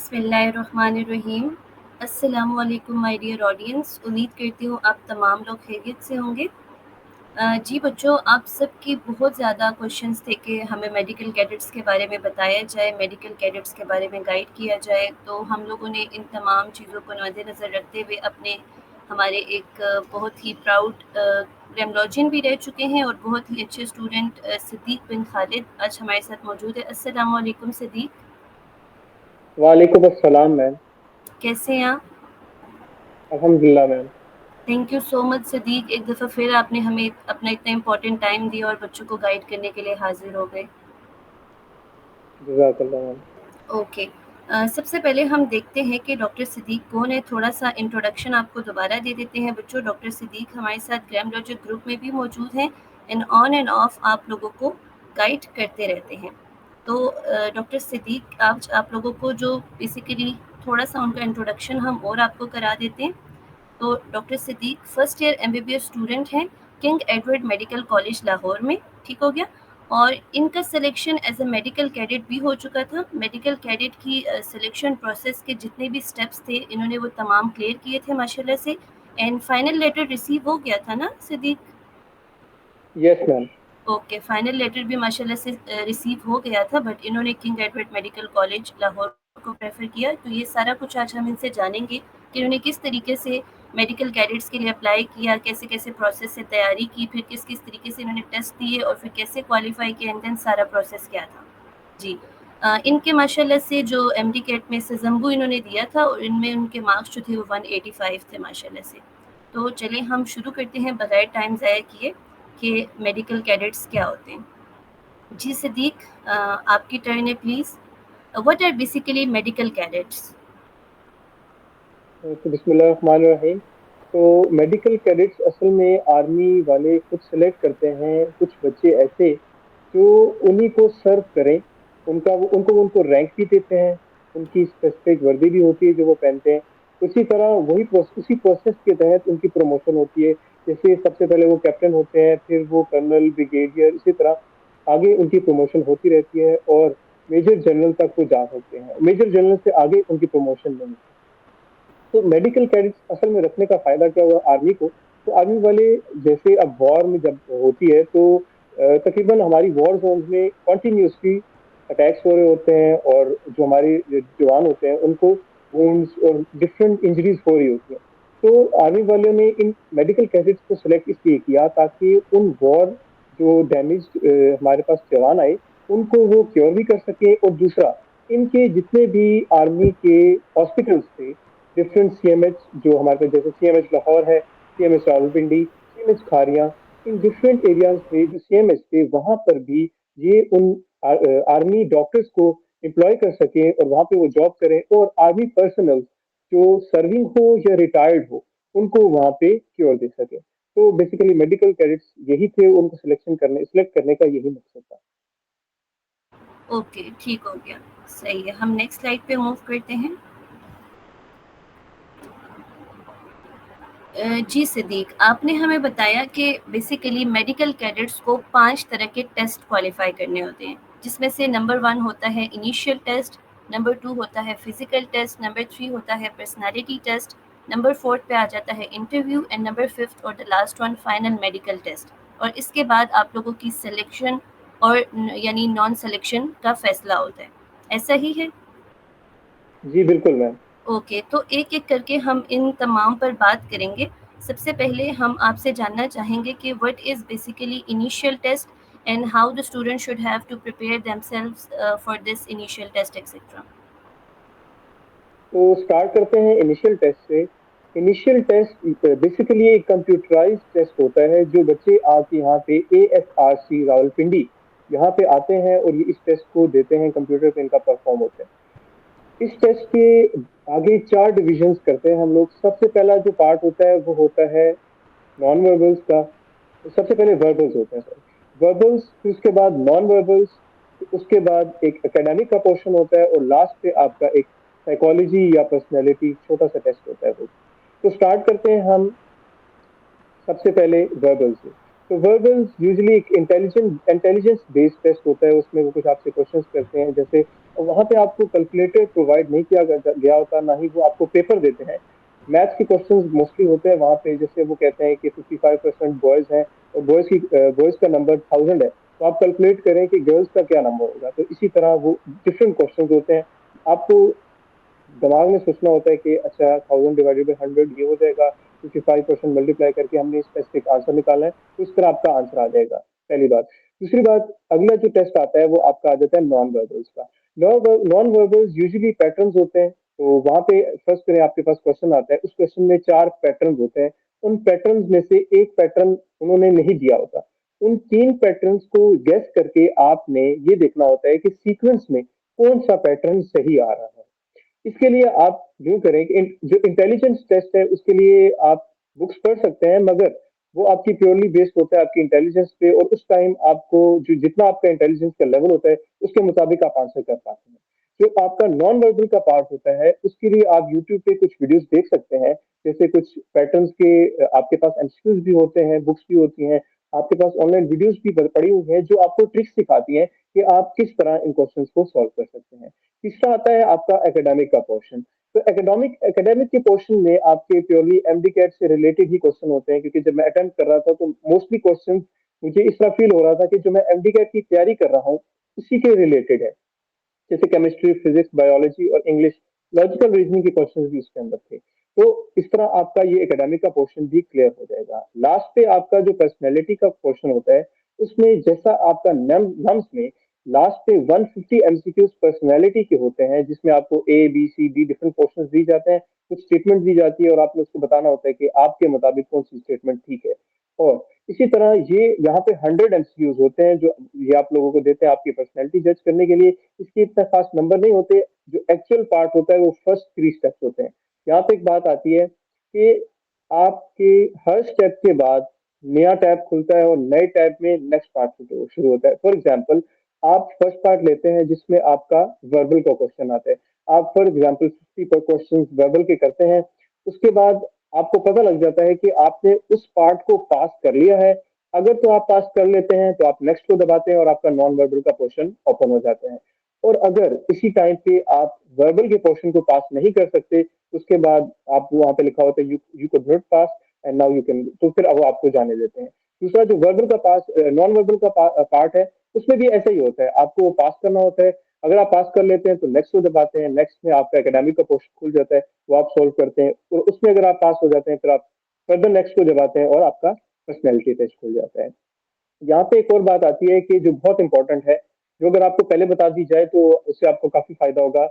बिस्मिल्लाहिर्रहमानिर्रहीम। अस्सलामु अलैकुम माय डियर ऑडियंस। उम्मीद करती हूँ आप तमाम लोग खैरियत से होंगे। जी बच्चों, आप सबकी बहुत ज़्यादा क्वेश्चंस थे कि हमें मेडिकल कैडेट्स के बारे में बताया जाए, मेडिकल कैडेट्स के बारे में गाइड किया जाए। तो हम लोगों ने इन तमाम चीज़ों को मद्देनज़र रखते हुए हमारे एक बहुत ही प्राउड ग्रामोलॉजियन भी रह चुके हैं और बहुत ही अच्छे स्टूडेंट सिद्दीक बिन खालिद आज हमारे साथ मौजूद है। अस्सलामु अलैकुम सिद्दीक, वालेकुम अस्सलाम मैम। कैसे हैं आप? अल्हम्दुलिल्लाह ma'am. Thank you so much Sadiq, एक दफ़ा फिर आपने हमें अपना इतना इम्पोर्टेंट टाइम दिया और बच्चों को गाइड करने के लिए हाजिर हो गए। जज़ाकल्लाह मैम। ओके, सबसे पहले हम देखते हैं कि डॉक्टर सिद्दीक कौन है। थोड़ा सा इंट्रोडक्शन आपको दोबारा दे देते हैं बच्चों। डॉक्टर सिद्दीक हमारे साथ ग्राम लॉजिक ग्रुप में भी मौजूद हैं एंड ऑन एंड ऑफ आप लोगों को गाइड करते रहते हैं। तो डॉक्टर सिद्दीक आज आप लोगों को जो बेसिकली थोड़ा सा उनका इंट्रोडक्शन हम और आपको करा देते हैं। तो doctor Siddique first year MBBS student हैं King Edward medical college Lahore में, ठीक हो गया। और इनका selection as a medical cadet भी हो चुका था। मेडिकल कैडेट की सिलेक्शन प्रोसेस के जितने भी स्टेप्स थे इन्होंने वो तमाम क्लियर किए थे माशाल्लाह से। एंड फाइनल लेटर रिसीव हो गया था ना Siddiq? Yes ma'am. Okay, final letter भी माशाल्लाह से रिसीव हो गया था, बट इन्होंने King Edward medical college Lahore को प्रेफर किया। तो ये सारा कुछ आज हम इनसे जानेंगे कि इन्होंने किस तरीके से मेडिकल कैडेट्स के लिए अप्लाई किया, कैसे कैसे प्रोसेस से तैयारी की, फिर किस किस तरीके से इन्होंने टेस्ट दिए और फिर कैसे क्वालिफाई किया, एंड देन सारा प्रोसेस क्या था। जी, इनके माशाल्लाह से जो एमडी कैट में से जम्बू इन्होंने दिया था और इनमें उनके मार्क्स जो थे वो 185 थे माशाल्लाह से। तो चलिए हम शुरू करते हैं बगैर टाइम ज़ाया किए कि मेडिकल कैडेट्स क्या होते हैं। जी सिद्दीक, आपकी टर्न है please. What are basically medical cadets? तो बिस्मिल्लाहिर्रहमानिर्रहीम। तो मेडिकल कैडेट्स असल में आर्मी वाले खुद सेलेक्ट करते हैं कुछ बच्चे ऐसे जो उन्हीं को सर्व करें। उनको उनको रैंक भी देते हैं। उनकी स्पेसिफिक वर्दी भी होती है जो वो पहनते हैं। उसी तरह उसी प्रोसेस के तहत उनकी प्रमोशन होती है। जैसे सबसे पहले वो कैप्टन होते हैं, फिर वो कर्नल, ब्रिगेडियर, इसी तरह आगे उनकी प्रमोशन होती रहती है और मेजर जनरल तक वो जा सकते हैं। मेजर जनरल से आगे उनकी प्रमोशन नहीं है। तो मेडिकल कैडेट्स असल में रखने का फायदा क्या हुआ आर्मी को। तो आर्मी वाले जैसे अब वॉर में जब होती है तो तकरीबन हमारी वॉर जोन में कॉन्टिन्यूसली अटैक्स हो रहे होते हैं और जो हमारे जवान होते हैं उनको वुंड्स और डिफरेंट इंजरीज हो रही होती हैं। तो आर्मी वालों ने इन मेडिकल कैडेट्स को सिलेक्ट इसलिए किया ताकि उन वॉर जो डैमेज हमारे पास जवान आए उनको वो क्योर भी कर सके। और दूसरा, इनके जितने भी आर्मी के हॉस्पिटल्स थे, डिफरेंट सीएमएच जो हमारे पास, जैसे सीएमएच लाहौर है, CMH Rawalpindi, CMH Kharian, in different areas पे जो सीएमएच थे वहां पर भी ये उन आर्मी डॉक्टर्स को एम्प्लॉय कर सके और वहां पे वो जॉब करें और आर्मी पर्सनल जो सर्विंग हो या रिटायर्ड हो उनको वहां पे क्योर दे सके। तो बेसिकली मेडिकल कैडेट्स यही थे, उनको सिलेक्ट करने का यही मकसद था। ओके, ठीक हो गया, सही है। हम नेक्स्ट स्लाइड पे मूव करते हैं। जी सिद्दीक, आपने हमें बताया कि बेसिकली मेडिकल कैडेट्स को 5 तरह के टेस्ट क्वालिफाई करने होते हैं, जिसमें से नंबर 1 होता है इनिशियल टेस्ट, नंबर 2 होता है फिजिकल टेस्ट, नंबर 3 होता है पर्सनालिटी टेस्ट, नंबर 4 पे आ जाता है इंटरव्यू, एंड नंबर 5 और the last one final medical test. और इसके बाद आप लोगों की सिलेक्शन और यानी नॉन सिलेक्शन का फैसला होता है, ऐसा ही है? जी बिल्कुल मैम। ओके, तो एक एक करके हम इन तमाम पर बात करेंगे। सबसे पहले हम आपसे जानना चाहेंगे कि what is basically initial test and how the student should have to prepare themselves for this initial test etcetera. तो स्टार्ट करते हैं इनिशियल टेस्ट से। इनिशियल टेस्ट बेसिकली एक कंप्यूटराइज्ड टेस्ट होता है जो बच्चे आके यहाँ पे AFRC रावलपिंडी यहाँ पे आते हैं और ये इस टेस्ट को देते हैं, कंप्यूटर पे इनका परफॉर्म होता है। इस टेस्ट के आगे 4 डिविजन्स करते हैं हम लोग। सबसे पहला जो पार्ट होता है वो होता है नॉन वर्बल्स का। तो सबसे पहले वर्बल्स होते हैं सर, वर्बल्स, फिर उसके बाद नॉन वर्बल्स, उसके बाद एक एकेडमिक का पोर्शन होता है और लास्ट पे आपका एक साइकोलॉजी या पर्सनैलिटी छोटा सा टेस्ट होता है वो। तो स्टार्ट करते हैं हम सबसे पहले वर्बल से। तो वर्बल्स यूजुअली एक इंटेलिजेंस बेस्ड टेस्ट होता है, उसमें वो कुछ आपसे क्वेश्चंस करते हैं, जैसे वहां पे आपको कैलकुलेटर प्रोवाइड नहीं किया गया होता, ना ही वो आपको पेपर देते हैं। मैथ्स के क्वेश्चंस मोस्टली होते हैं वहां पे, जैसे वो कहते हैं कि 55% बॉयज हैं और बॉयज का नंबर 1000 है, तो आप कैलकुलेट करें कि गर्ल्स का क्या नंबर होगा। तो इसी तरह वो डिफरेंट क्वेश्चंस होते हैं। आपको दिमाग में सोचना होता है कि अच्छा 1000 डिवाइडेड बाई 100 ये हो जाएगा, 55% मल्टीप्लाई करके हमने स्पेसिफिक आंसर निकालना है, तो इस तरह आपका आंसर आ जाएगा। पहली बात। दूसरी बात, अगला जो टेस्ट आता है वो आपका आ जाता है नॉन वर्बल्स का। नॉन वर्बल्स यूजुअली पैटर्न्स होते हैं। तो वहां पे फर्स्ट करें, आपके पास क्वेश्चन आता है, उस क्वेश्चन में 4 पैटर्न होते हैं। उन पैटर्न्स में से एक पैटर्न उन्होंने नहीं दिया होता। उन 3 पैटर्न्स को गेस करके आपने ये देखना होता है कि सीक्वेंस में कौन सा पैटर्न सही आ रहा है। इसके लिए आप यूं करें कि जो इंटेलिजेंस टेस्ट है उसके लिए आप बुक्स पढ़ सकते हैं, मगर वो आपकी प्योरली बेस्ड होता है आपकी इंटेलिजेंस पे, और उस टाइम आपको जो जितना आपका इंटेलिजेंस का लेवल होता है उसके मुताबिक आप आंसर कर पाते हैं। जो आपका नॉन वर्बल का पार्ट होता है उसके लिए आप यूट्यूब पे कुछ वीडियोस देख सकते हैं, जैसे कुछ पैटर्न्स के आपके पास एमसीक्यूज भी होते हैं, बुक्स भी होती हैं, आपके पास ऑनलाइन वीडियोस भी पड़ी हुई हैं जो आपको ट्रिक्स सिखाती हैं कि आप किस तरह इन क्वेश्चंस को सॉल्व कर सकते हैं। तीसरा आता है आपका एकेडमिक का पोर्शन। तो एकेडमिक के पोर्शन में आपके प्योरली एमडी कैट से रिलेटेड ही क्वेश्चन होते हैं, क्योंकि जब मैं अटेम्प्ट कर रहा था तो मोस्टली क्वेश्चन मुझे इस तरह फील हो रहा था कि जो मैं एमडी कैट की तैयारी कर रहा हूँ उसी के रिलेटेड है। जैसे केमिस्ट्री, फिजिक्स, बायोलॉजी और इंग्लिश, लॉजिकल रीजनिंग के क्वेश्चन भी उसके अंदर थे। तो इस तरह आपका ये एकेडमिक का पोर्शन भी क्लियर हो जाएगा। लास्ट पे आपका जो पर्सनैलिटी का पोर्शन होता है उसमें जैसा आपका नम्स में लास्ट पे 150 एमसीक्यूज पर्सनैलिटी के होते हैं, जिसमें आपको A B C D different question दी जाते हैं, कुछ स्टेटमेंट दी जाती है और आपने उसको बताना होता है कि आपके मुताबिक कौन सी स्टेटमेंट ठीक है। और इसी तरह ये यहाँ पे 100 एमसीक्यूज होते हैं जो ये आप लोगों को देते हैं आपकी पर्सनैलिटी जज करने के लिए। इसके इतना खास नंबर नहीं होते। जो एक्चुअल पार्ट होता है वो फर्स्ट 3 स्टेप्स होते हैं। यहाँ पे एक बात आती है कि आपके हर स्टेप के बाद नया टैब खुलता है और नए टैब में नेक्स्ट पार्ट शुरू होता है। फॉर एग्जाम्पल, आप फर्स्ट पार्ट लेते हैं जिसमें आपका वर्बल का क्वेश्चन आता है। आप फॉर एग्जाम्पल 50 पर क्वेश्चन वर्बल के करते हैं। उसके बाद आपको पता लग जाता है कि आपने उस पार्ट को पास कर लिया है। अगर तो आप पास कर लेते हैं तो आप नेक्स्ट को दबाते हैं और आपका नॉन वर्बल का पोर्शन ओपन हो जाता है। और अगर इसी टाइम पे आप वर्बल के पोर्शन को पास नहीं कर सकते तो उसके बाद आप वहां पे लिखा होता है you you could not pass and now you can, तो फिर अब वो आपको जाने देते हैं। दूसरा जो वर्बल का पास नॉन वर्बल का पार्ट है उसमें भी ऐसा ही होता है, आपको वो पास करना होता है। अगर आप पास कर लेते हैं तो नेक्स्ट को दबाते हैं, नेक्स्ट में आपका एकेडमिक का पोर्शन खुल जाता है, वो आप सोल्व करते हैं और उसमें अगर आप पास हो जाते हैं फिर आप फर्दर नेक्स्ट को दबाते हैं और आपका पर्सनैलिटी टेस्ट खुल जाता है। यहाँ पे एक और बात आती है कि जो बहुत इंपॉर्टेंट है, जो अगर आपको पहले बता दी जाए तो उससे आपको काफी फायदा होगा।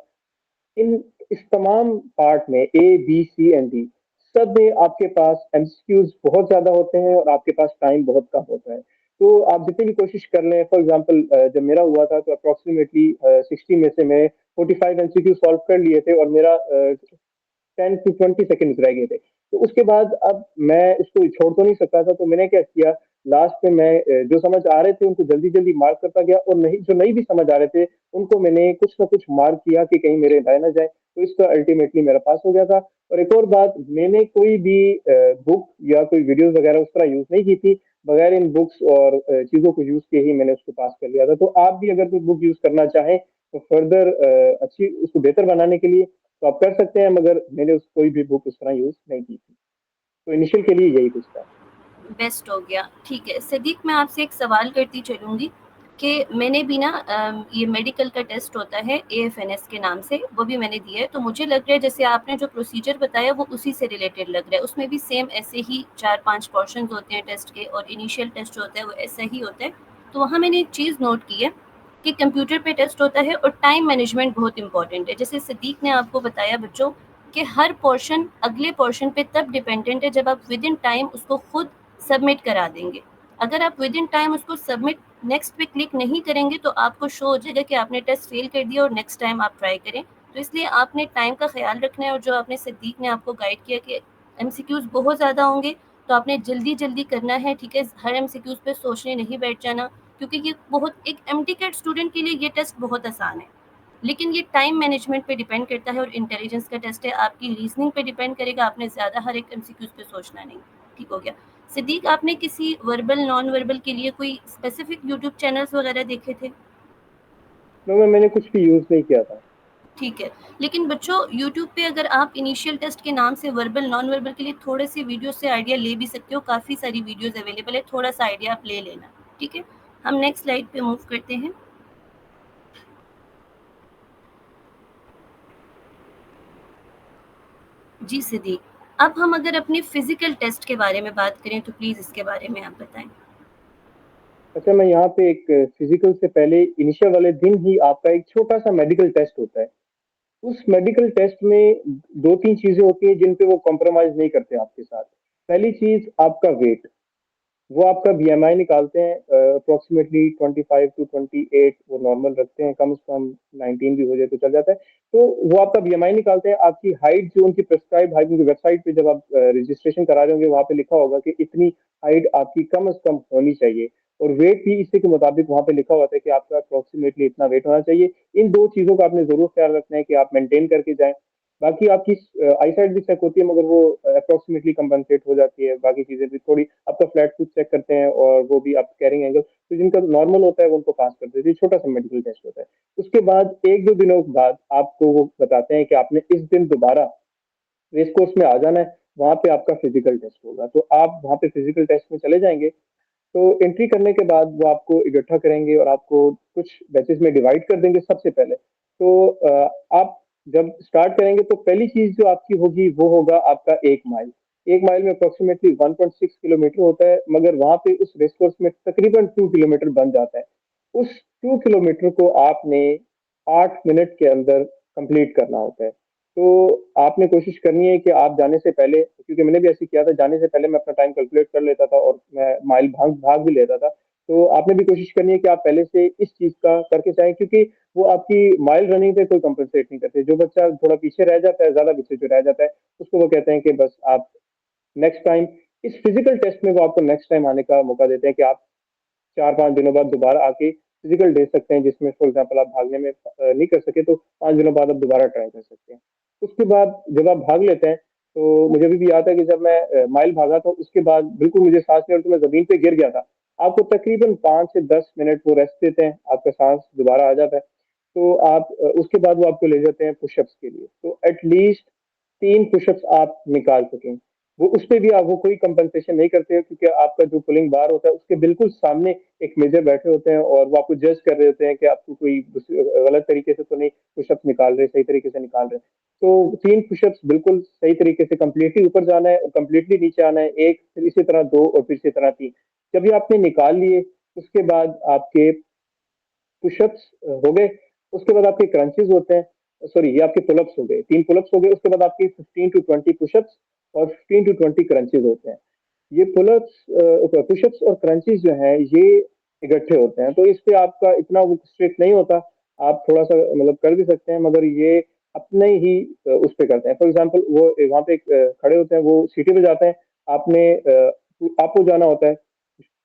इन इस तमाम पार्ट में A B C and D सब में आपके पास एमसीक्यूज बहुत ज्यादा होते हैं और आपके पास टाइम बहुत कम होता है। तो आप जितनी भी कोशिश कर लें, फॉर एग्जांपल जब मेरा हुआ था तो अप्रोक्सीमेटली 60 में से मैं 45 एमसीक्यू सॉल्व कर लिए थे और मेरा 10 to 20 सेकेंड रह गए थे। तो उसके बाद अब मैं इसको छोड़ तो नहीं सकता था, तो मैंने क्या किया, लास्ट में मैं जो समझ आ रहे थे उनको जल्दी जल्दी मार्क करता गया और नहीं जो नहीं भी समझ आ रहे थे उनको मैंने कुछ ना कुछ मार्क किया कि कहीं मेरे रह ना जाए। तो इसका अल्टीमेटली मेरा पास हो गया था। और एक और बात, मैंने कोई भी बुक या कोई वीडियोस वगैरह उस तरह यूज नहीं की थी। बगैर इन बुक्स और चीजों को यूज किए ही मैंने उसको पास कर लिया था। तो आप भी अगर कोई बुक यूज करना चाहें तो फर्दर अच्छी उसको बेहतर बनाने के लिए तो आप कर सकते हैं, मगर मैंने उस कोई भी बुक उस तरह यूज नहीं की थी। तो इनिशियल के लिए यही कुछ था। बेस्ट हो गया। ठीक है सदीक, मैं आपसे एक सवाल करती चलूँगी कि मैंने भी ना ये मेडिकल का टेस्ट होता है एएफएनएस के नाम से, वो भी मैंने दिया है। तो मुझे लग रहा है जैसे आपने जो प्रोसीजर बताया वो उसी से रिलेटेड लग रहा है। उसमें भी सेम ऐसे ही 4-5 पोर्शंस होते हैं टेस्ट के और इनिशियल टेस्ट जो होता है वो ऐसा ही होता है। तो वहाँ मैंने एक चीज़ नोट की है कि कंप्यूटर पे टेस्ट होता है और टाइम मैनेजमेंट बहुत इंपॉर्टेंट है। जैसे सदीक ने आपको बताया बच्चों कि हर पोर्शन अगले पोर्शन पे तब डिपेंडेंट है जब आप विद इन टाइम उसको खुद सबमिट करा देंगे। अगर आप विद इन टाइम उसको सबमिट नेक्स्ट पे क्लिक नहीं करेंगे तो आपको शो हो जाएगा कि आपने टेस्ट फेल कर दिया और नेक्स्ट टाइम आप ट्राई करें। तो इसलिए आपने टाइम का ख्याल रखना है। और जो आपने सदीक ने आपको गाइड किया कि एमसीक्यूज बहुत ज़्यादा होंगे तो आपने जल्दी जल्दी करना है, ठीक है। हर एमसीक्यूज पे सोचने नहीं बैठ जाना, क्योंकि ये बहुत एक एमटी कैट स्टूडेंट के लिए ये टेस्ट बहुत आसान है। लेकिन ये टाइम मैनेजमेंट पे डिपेंड करता है और इंटेलिजेंस का टेस्ट है, आपकी रीजनिंग पे डिपेंड करेगा। आपने ज़्यादा हर एक एमसीक्यूज पे सोचना नहीं। ठीक हो गया। सिद्दीक, आपने किसी वर्बल नॉन वर्बल के लिए कोई स्पेसिफिक यूट्यूब चैनल्स वगैरह देखे थे? नो, मैंने कुछ भी यूज नहीं किया था। ठीक है, लेकिन बच्चों यूट्यूब पे अगर आप इनिशियल टेस्ट के नाम से वर्बल नॉन वर्बल के लिए थोड़े से वीडियो से आइडिया ले भी सकते हो, काफ़ी सारी वीडियोस अवेलेबल है, थोड़ा सा आइडिया आप ले लेना। ठीक है, हम नेक्स्ट स्लाइड पे मूव करते हैं। जी सिद्दीक, अब हम अगर अपने फिजिकल टेस्ट के बारे में बात करें तो प्लीज़ इसके बारे में आप बताएं। अच्छा, मैं यहाँ पे एक फिजिकल से पहले इनिशियल वाले दिन ही आपका एक छोटा सा मेडिकल टेस्ट होता है। उस मेडिकल टेस्ट में दो तीन चीजें होती हैं जिन पे वो कॉम्प्रोमाइज नहीं करते आपके साथ। पहली चीज आपका वेट। वो आपका बीएमआई निकालते हैं, अप्रोक्सीमेटली 25 to 28 वो नॉर्मल रखते हैं, कम से कम 19 भी हो जाए तो चल जाता है। तो वो आपका बीएमआई निकालते हैं, आपकी हाइट जो उनकी प्रेस्क्राइब हाइट, उनकी वेबसाइट पे जब आप रजिस्ट्रेशन करा रहे होंगे वहां पे लिखा होगा कि इतनी हाइट आपकी कम से कम होनी चाहिए। और वेट भी इसी के मुताबिक वहां पे लिखा होता है कि आपका अप्रोक्सीमेटली इतना वेट होना चाहिए। इन दो चीजों का आपने जरूर ख्याल रखना है कि आप मेंटेन करके जाएं। बाकी आपकी आई साइड भी चेक होती है, मगर वो अप्रोक्सीमेटली कंपनसेट हो जाती है। बाकी चीजें भी थोड़ी आपका फ्लैट फुट चेक करते हैं, और वो भी आप कैरिंग एंगल, तो जिनका नॉर्मल होता है वो उनको पास कर देते हैं। छोटा सा मेडिकल टेस्ट होता है। उसके बाद एक दो दिनों बाद आपको वो बताते हैं कि आपने इस दिन दोबारा रेस कोर्स में आ जाना है। वहां पे आपका फिजिकल टेस्ट होगा, तो आप वहां पे फिजिकल टेस्ट में चले जाएंगे। तो एंट्री करने के बाद वो आपको इकट्ठा करेंगे और आपको कुछ बैचेस में डिवाइड कर देंगे सबसे पहले। तो आप जब स्टार्ट करेंगे तो पहली चीज जो आपकी होगी वो होगा आपका 1 माइल। 1 माइल में अप्रोक्सीमेटली 1.6 किलोमीटर होता है, मगर वहां पे उस रेस कोर्स में तकरीबन 2 किलोमीटर बन जाता है। उस 2 किलोमीटर को आपने 8 मिनट के अंदर कंप्लीट करना होता है। तो आपने कोशिश करनी है कि आप जाने से पहले, क्योंकि मैंने भी ऐसे किया था, जाने से पहले मैं अपना टाइम कैलकुलेट कर लेता था और मैं माइल भाग भाग भी लेता था। तो आपने भी कोशिश करनी है कि आप पहले से इस चीज का करके जाएं, क्योंकि वो आपकी माइल रनिंग पे कोई कंपनसेट नहीं करते। जो बच्चा थोड़ा पीछे रह जाता है, ज्यादा पीछे जो रह जाता है, उसको वो कहते हैं कि बस आप नेक्स्ट टाइम, इस फिजिकल टेस्ट में वो आपको नेक्स्ट टाइम आने का मौका देते हैं कि आप 4-5 दिनों बाद दोबारा आके फिजिकल दे सकते हैं, जिसमें फॉर एग्जाम्पल आप भागने में नहीं कर सके तो 5 दिनों बाद आप दोबारा ट्राई कर सकते हैं। उसके बाद जब आप भाग लेते हैं, तो मुझे अभी भी याद है कि जब मैं माइल भागा था उसके बाद बिल्कुल मुझे सांस नहीं, और तो मैं जमीन पे गिर गया था। आपको तकरीबन 5 से 10 मिनट वो रेस्ट देते हैं, आपका सांस दोबारा आ जाता है। तो आप उसके बाद वो आपको ले जाते हैं पुशअप्स के लिए। तो एटलीस्ट 3 पुशअप्स आप निकाल सकें। वो उसपे भी आप वो कोई कंपनसेशन नहीं करते हैं, क्योंकि आपका जो पुलिंग बार होता है उसके बिल्कुल सामने एक मेजर बैठे होते हैं, और वो आपको जज कर रहे होते हैं कि आपको कोई गलत तरीके से तो नहीं पुशअप्स निकाल रहे, सही तरीके से निकाल रहे हैं। तो 3 पुशअप्स बिल्कुल सही तरीके से कंप्लीटली ऊपर जाना है और कंप्लीटली नीचे आना है, एक, फिर इसी तरह दो, और फिर इसी तरह तीन। जब ये आपने निकाल लिए, उसके बाद आपके पुशअप्स हो गए। उसके बाद आपके क्रंचेस होते हैं, सॉरी, ये आपके पुलअप्स हो गए, 3 पुलअप्स हो गए। उसके बाद आपके 15 to 20 पुशअप्स और 15 to 20 क्रंचेस होते हैं। ये पुलअप्स, पुशअप्स और क्रंचेस जो हैं ये इकट्ठे होते हैं, तो इस पे आपका इतना वो स्ट्रिक्ट नहीं होता। आप थोड़ा सा मतलब कर भी सकते हैं, मगर ये अपने ही उस पे करते हैं। फॉर एग्जांपल वो वहाँ पे खड़े होते हैं, वो सीटी पे जाते हैं। आपने आपको जाना होता है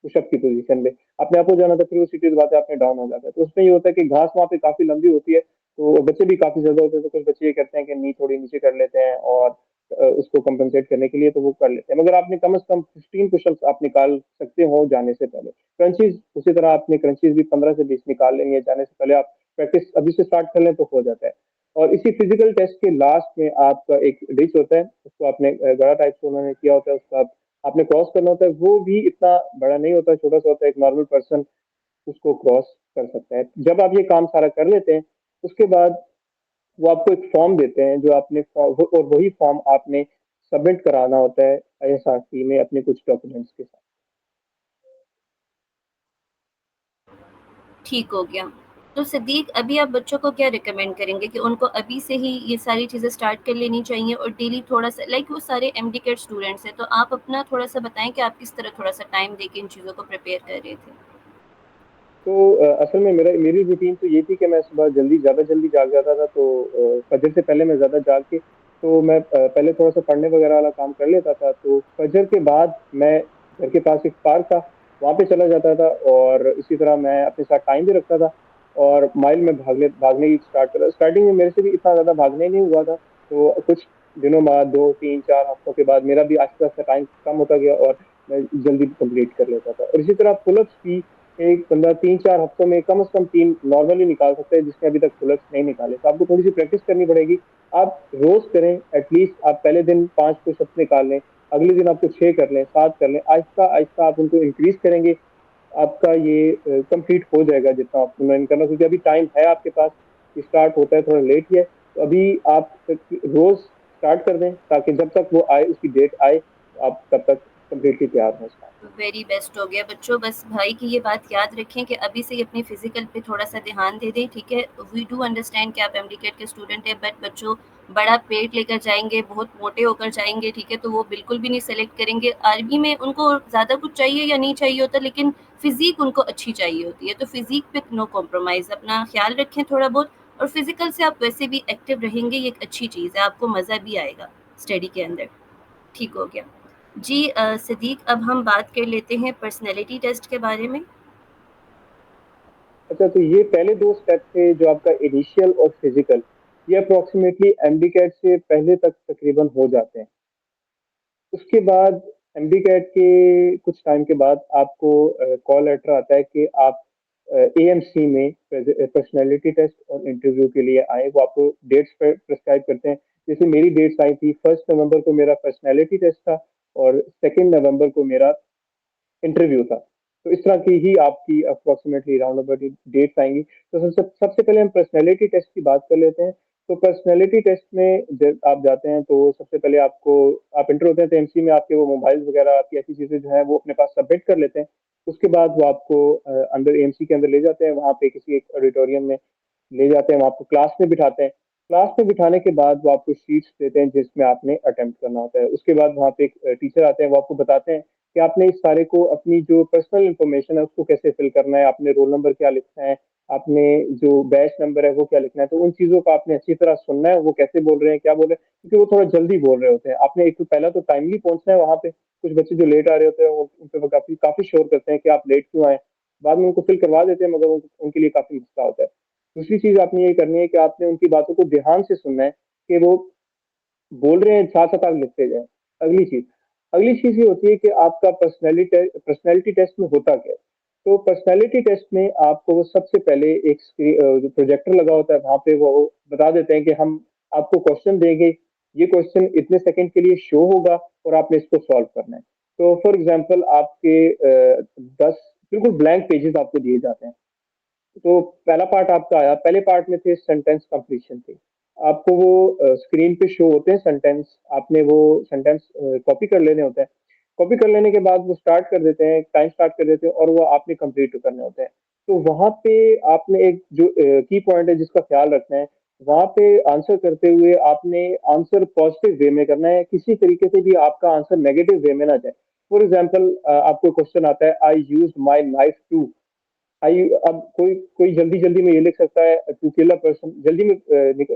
पुशअप की पोजीशन में, अपने आप हो जाना था, फिर वो सीटी दबाते आपने डाउन हो जाता है। तो उसमें ये होता है कि घास वहाँ पे काफी लंबी होती है, तो बच्चे भी काफी ज्यादा होते हैं। तो कुछ बच्चे ये करते हैं कि नी थोड़ी नीचे कर लेते हैं, और उसको कंपनसेट करने के लिए तो वो कर लेते हैं। मगर आपने कम से कम 15 पुशअप्स आप निकाल सकते हो जाने से पहले। क्रंचीज उसी तरह आपने क्रंचीज भी 15 से 20 निकाल लेंगे जाने से पहले। आप प्रैक्टिस अभी से स्टार्ट कर लें तो हो जाता है। और इसी फिजिकल टेस्ट के लास्ट में आपका एक डिश होता है, उसको आपने गड़ा टाइप से उन्होंने किया होता है, उसका आपने क्रॉस करना होता है। वो भी इतना बड़ा नहीं होता, छोटा सा होता है, एक नॉर्मल पर्सन उसको क्रॉस कर सकता है। जब आप ये काम सारा कर लेते हैं, उसके बाद वो आपको एक फॉर्म देते हैं, जो आपने और वही फॉर्म आपने सबमिट कराना होता है आईएसआरसी में अपने कुछ डॉक्यूमेंट्स के साथ। ठीक हो गया। तो सिद्दीक, अभी आप बच्चों को क्या रिकमेंड करेंगे कि उनको अभी से ही ये सारी चीज़ें स्टार्ट कर लेनी चाहिए और डेली थोड़ा सा, लाइक वो सारे एमडी केट स्टूडेंट्स हैं, तो आप अपना थोड़ा सा बताएं कि आप किस तरह थोड़ा सा टाइम देके इन चीज़ों को प्रिपेयर कर रहे थे? तो असल में मेरी रूटीन तो ये थी कि मैं सुबह जल्दी, ज्यादा जल्दी जाग जाता था। तो फजर से पहले मैं ज्यादा जाग के, तो मैं पहले थोड़ा सा पढ़ने वगैरह वाला काम कर लेता था। तो फजर के बाद मैं घर के पास एक पार्क था, वहां पे चला जाता था, और इसी तरह मैं अपने साथ टाइम भी रखता था। और माइल में भागने की स्टार्ट करा। स्टार्टिंग में मेरे से भी इतना ज्यादा भागने नहीं हुआ था, तो कुछ दिनों बाद, 2-3-4 हफ्तों के बाद मेरा भी आस्ते आस्ते टाइम कम होता गया, और मैं जल्दी कंप्लीट कर लेता था। और इसी तरह पुलअप्स भी एक बंदा 3-4 हफ्तों में कम से कम 3 नॉर्मली निकाल सकता है, जिसने अभी तक पुलअप्स नहीं निकाले। तो आपको थोड़ी सी प्रैक्टिस करनी पड़ेगी। आप रोज करें, एटलीस्ट आप पहले दिन 5 पुशअप्स निकाल लें, अगले दिन आपको 6 कर लें, 7 कर लें, आहिस्ता आहिस्ता आप उनको इंक्रीज करेंगे, आपका ये कंप्लीट हो जाएगा जितना आपको मैंने करना। क्योंकि अभी टाइम है आपके पास, स्टार्ट होता है थोड़ा लेट ही है, तो अभी आप रोज स्टार्ट कर दें, ताकि जब तक वो आए, उसकी डेट आए, आप तब तक कम्प्लीटली तैयार हों उसका। वेरी बेस्ट हो गया बच्चों। बस भाई की ये बात याद रखें कि अभी से ही अपनी फिजिकल पे थोड़ा सा ध्यान दे दें, ठीक है। वी डू अंडरस्टैंड कि आप एमडीकेट के स्टूडेंट हैं, बट बच्चों बड़ा पेट लेकर जाएंगे, बहुत मोटे होकर जाएंगे, ठीक है, तो वो बिल्कुल भी नहीं सेलेक्ट करेंगे। आर्मी में उनको ज़्यादा कुछ चाहिए या नहीं चाहिए होता, लेकिन फिजिक उनको अच्छी चाहिए होती है। तो फिजिक पे नो कॉम्प्रोमाइज़, अपना ख्याल रखें थोड़ा बहुत। और फिजिकल से आप वैसे भी एक्टिव रहेंगे, ये एक अच्छी चीज़ है, आपको मज़ा भी आएगा स्टडी के अंदर। ठीक हो गया जी। सदीक, अब हम बात कर लेते हैं पर्सनैलिटी टेस्ट के बारे में। अच्छा, तो ये पहले दो स्टेप थे जो आपका इनिशियल और फिजिकल, ये अप्रोक्सीमेटली एमडी कैट से पहले तक तकरीबन हो जाते हैं। उसके बाद एमडी कैट के कुछ टाइम के बाद आपको कॉल लेटर आता है कि आप एएमसी में पर्सनैलिटी टेस्ट और इंटरव्यू के लिए आए। वो आपको डेट्स प्रिस्क्राइब करते हैं। जैसे मेरी डेट्स आई थी, 1 नवंबर को मेरा पर्सनैलिटी टेस्ट था और 2 नवंबर को मेरा इंटरव्यू था। तो इस तरह की ही आपकी अप्रोक्सीमेटली राउंड अबाउट डेट्स आएंगी। तो सबसे सबसे पहले हम पर्सनैलिटी टेस्ट की बात कर लेते हैं। तो पर्सनैलिटी टेस्ट में जब आप जाते हैं, तो सबसे पहले आपको, आप इंटर होते हैं तो एमसी में आपके वो मोबाइल वगैरह, आपकी ऐसी चीजें जो है वो अपने पास सबमिट कर लेते हैं। उसके बाद वो आपको अंदर एमसी के अंदर ले जाते हैं, वहाँ पे किसी एक ऑडिटोरियम में ले जाते हैं, वहाँ आपको क्लास में बिठाते हैं। क्लास में बिठाने के बाद वो आपको शीट्स देते हैं जिसमें आपने अटेम्प्ट करना होता है। उसके बाद वहाँ पे एक टीचर आते हैं, वो आपको बताते हैं कि आपने इस सारे को, अपनी जो पर्सनल इंफॉर्मेशन है उसको कैसे फिल करना है, आपने रोल नंबर क्या लिखना है, आपने जो बैच नंबर है वो क्या लिखना है। तो उन चीजों को आपने अच्छी तरह सुनना है, वो कैसे बोल रहे हैं, क्या बोल रहे हैं, क्योंकि वो थोड़ा जल्दी बोल रहे होते हैं। आपने एक तो पहला तो टाइमली पहुंचना है वहां पे। कुछ बच्चे जो लेट आ रहे होते हैं उन पे वो काफी काफी शोर करते हैं कि आप लेट क्यों आए। बाद में उनको फिल करवा देते हैं, मगर उनके लिए काफी मसला होता है। दूसरी चीज आपने ये करनी है कि आपने उनकी बातों को ध्यान से सुनना है कि वो बोल रहे हैं, साथ साथ आप लिखते जाए। अगली चीज अगली चीज ये होती है कि आपका पर्सनैलिटी टेस्ट में होता क्या है। तो पर्सनैलिटी टेस्ट में आपको वो सबसे पहले एक जो प्रोजेक्टर लगा होता है, वहां पे वो बता देते हैं कि हम आपको क्वेश्चन देंगे, ये क्वेश्चन इतने सेकंड के लिए शो होगा और आपने इसको सॉल्व करना है। तो फॉर एग्जाम्पल आपके 10 बिल्कुल ब्लैंक पेजेस आपको दिए जाते हैं। तो पहला पार्ट आपका आया, पहले पार्ट में थे सेंटेंस कंप्लीशन थे। आपको वो स्क्रीन पे शो होते हैं सेंटेंस, आपने वो सेंटेंस कॉपी कर लेने होते हैं। कॉपी कर लेने के बाद वो स्टार्ट कर देते हैं, टाइम स्टार्ट कर देते हैं, और वो आपने कंप्लीट करने होते हैं। तो वहां पे आपने एक जो की पॉइंट है जिसका ख्याल रखना है, वहां पे आंसर करते हुए आपने आंसर पॉजिटिव वे में करना है। किसी तरीके से भी आपका आंसर नेगेटिव वे में ना जाए। फॉर एग्जाम्पल, आपको क्वेश्चन आता है, आई यूज माई नाइफ टू। आई, अब कोई कोई जल्दी जल्दी में ये लिख सकता है टू किल अ पर्सन, जल्दी में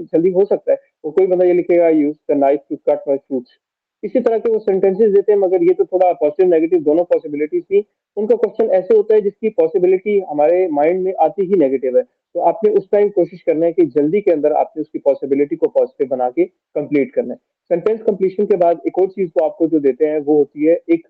जल्दी हो सकता है। और कोई बंदा ये लिखेगा, I use the knife to cut my fruits. इसी तरह के वो सेंटेंसेस देते हैं, मगर ये तो थोड़ा पॉजिटिव नेगेटिव दोनों पॉसिबिलिटीज थी। उनका क्वेश्चन ऐसे होता है जिसकी पॉसिबिलिटी हमारे माइंड में आती ही नेगेटिव है। तो आपने उस टाइम कोशिश करना है कि जल्दी के अंदर आपने उसकी पॉसिबिलिटी को पॉजिटिव बना के कंप्लीट करना है। सेंटेंस कंप्लीशन के बाद एक और चीज को आपको जो देते हैं वो होती है, एक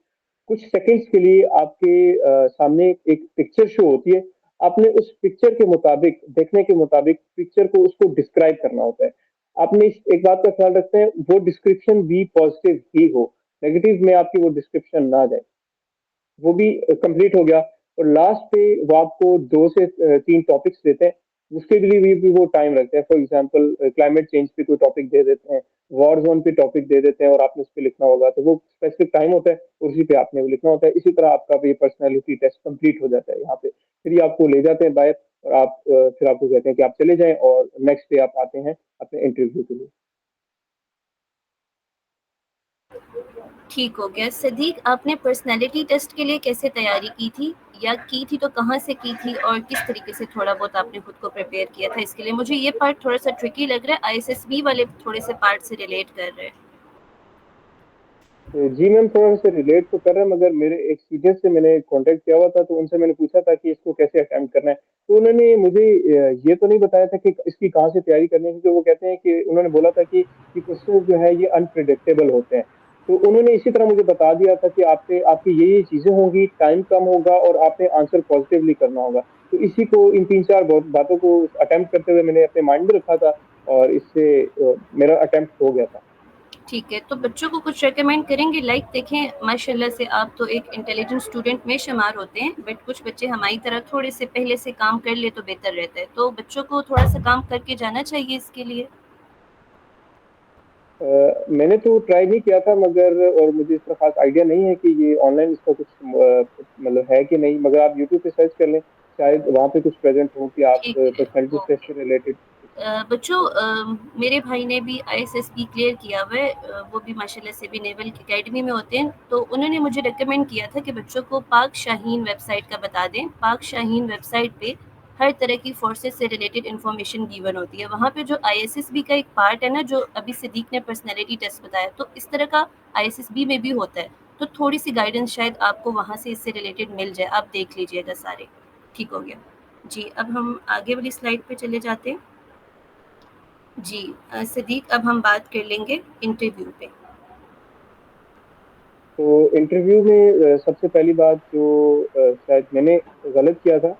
कुछ सेकंड्स के लिए आपके सामने एक पिक्चर शो होती है। आपने उस पिक्चर के मुताबिक, देखने के मुताबिक पिक्चर को, उसको डिस्क्राइब करना होता है। आपने एक बात का ख्याल रखते हैं, वो डिस्क्रिप्शन भी पॉजिटिव ही हो, नेगेटिव में आपकी वो डिस्क्रिप्शन ना जाए। वो भी कंप्लीट हो गया। और लास्ट पे वो आपको 2 से 3 टॉपिक्स देते हैं, उसके लिए भी वो टाइम रखते हैं। फॉर एग्जांपल, क्लाइमेट चेंज पे कोई टॉपिक दे देते हैं, वॉर जोन पे टॉपिक दे देते हैं, और आपने उस पर लिखना होगा। तो वो स्पेसिफिक टाइम होता है, उसी पे आपने वो लिखना होता है। इसी तरह आपका ये पर्सनैलिटी टेस्ट कंप्लीट हो जाता है यहाँ पे। फिर ये आपको ले जाते हैं बाहर, और आप फिर आपको कहते हैं कि आप चले जाएं, और नेक्स्ट डे आप आते हैं अपने इंटरव्यू के लिए। ठीक हो गया सदीक। आपने पर्सनैलिटी टेस्ट के लिए कैसे तैयारी की थी, या की थी तो कहाँ से की थी, और किस तरीके से थोड़ा बहुत आपने खुद को प्रिपेयर किया था इसके लिए? मुझे ये पार्ट थोड़ा सा ट्रिकी लग रहा है, आईएसएसबी वाले थोड़े से पार्ट से रिलेट कर रहे हैं। तो जी मैम, थोड़ा सा रिलेट तो कर रहे हैं, मगर मेरे एक सीनियर से मैंने कांटेक्ट किया हुआ था, तो उनसे मैंने पूछा था कि इसको कैसे अटेम्प्ट करना है। तो उन्होंने मुझे ये तो नहीं बताया था कि इसकी कहाँ से तैयारी करनी है, क्योंकि वो कहते हैं कि उन्होंने बोला था कि ये क्वेश्चन जो है ये अनप्रिडिक्टेबल होते हैं। तो उन्होंने इसी तरह मुझे बता दिया था कि आप पे आपकी ये चीजें होंगी, टाइम कम होगा और आपने आंसर पॉजिटिवली करना होगा। तो इसी को इन 3-4 बातों को अटेम्प्ट करते हुए मैंने अपने माइंड में रखा था और इससे मेरा अटेम्प्ट हो गया था। ठीक है, तो बच्चों को कुछ रिकमेंड करेंगे? लाइक देखें, माशाल्लाह से आप तो एक इंटेलिजेंट स्टूडेंट में शुमार होते हैं, बट कुछ बच्चे हमारी तरह थोड़े से पहले से काम कर ले तो बेहतर रहता है, तो बच्चों को थोड़ा सा काम करके जाना चाहिए इसके लिए। मैंने तो ट्राई नहीं किया था, मगर और मुझे इसका खास आइडिया नहीं है कि ये ऑनलाइन इसका कुछ मतलब है कि नहीं, मगर आप यूट्यूब पे सर्च कर लें, शायद वहाँ पे कुछ प्रेजेंट हो कि आप ठीक है, पर्सनैलिटी टेस्ट से ओके। रिलेटेड। बच्चों, मेरे भाई ने भी आईएसएसबी क्लियर किया हुआ है, वो भी माशाल्लाह से भी नेवल एकेडमी में होते हैं, तो उन्होंने मुझे रिकमेंड किया था कि बच्चों को पाक शाहीन वेबसाइट का बता दें। पाक शाहीन वेबसाइट पे हर तरह की फोर्सेस से रिलेटेड इंफॉर्मेशन गिवन होती है। वहाँ पे जो आईएसएसबी का एक पार्ट है ना, जो अभी सिद्दीक ने पर्सनैलिटी टेस्ट बताया, तो इस तरह का आईएसएसबी में भी होता है। तो थोड़ी सी गाइडेंस शायद आपको वहाँ से इससे रिलेटेड मिल जाए, आप देख लीजिएगा सारे। ठीक हो गया जी। अब हम आगे वाली स्लाइड पे चले जाते हैं जी। सिद्दीक, अब हम बात कर लेंगे इंटरव्यू पे। तो इंटरव्यू में सबसे पहली बात जो शायद मैंने गलत किया था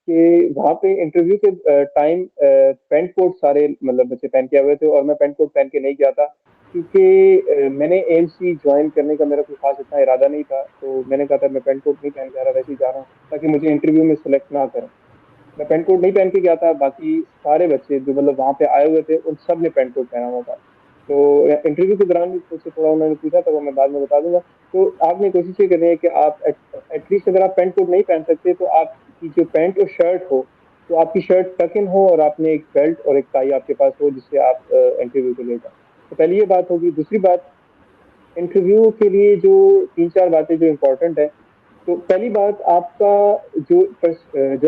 कि वहाँ पे इंटरव्यू के टाइम पैंट कोट सारे मतलब बच्चे पहन के आए हुए थे और मैं पैंट कोट पहन के नहीं गया था, क्योंकि मैंने एएमसी ज्वाइन करने का मेरा कोई खास इतना इरादा नहीं था। तो मैंने कहा था मैं पैंट कोट नहीं पहन के आ रहा, वैसे ही जा रहा हूँ ताकि मुझे इंटरव्यू में सिलेक्ट ना करें। मैं पेंट कोट नहीं पहन के गया था, बाकी सारे बच्चे जो मतलब वहां पे आए हुए थे उन सब ने पेंट कोट पहना हुआ था। तो इंटरव्यू के दौरान भी मुझसे थोड़ा उन्होंने पूछा था, वो मैं बाद में बता दूंगा। तो आपने कोशिश ये करनी है कि आप एटलीस्ट अगर आप पेंट कोट नहीं पहन सकते तो आपकी जो पैंट और शर्ट हो, तो आपकी शर्ट टक इन हो और आपने एक बेल्ट और एक टाई आपके पास हो जिससे आप इंटरव्यू के लिए जाए। तो पहली ये बात होगी। दूसरी बात, इंटरव्यू के लिए जो 3-4 बातें जो इम्पोर्टेंट है, तो पहली बात आपका जो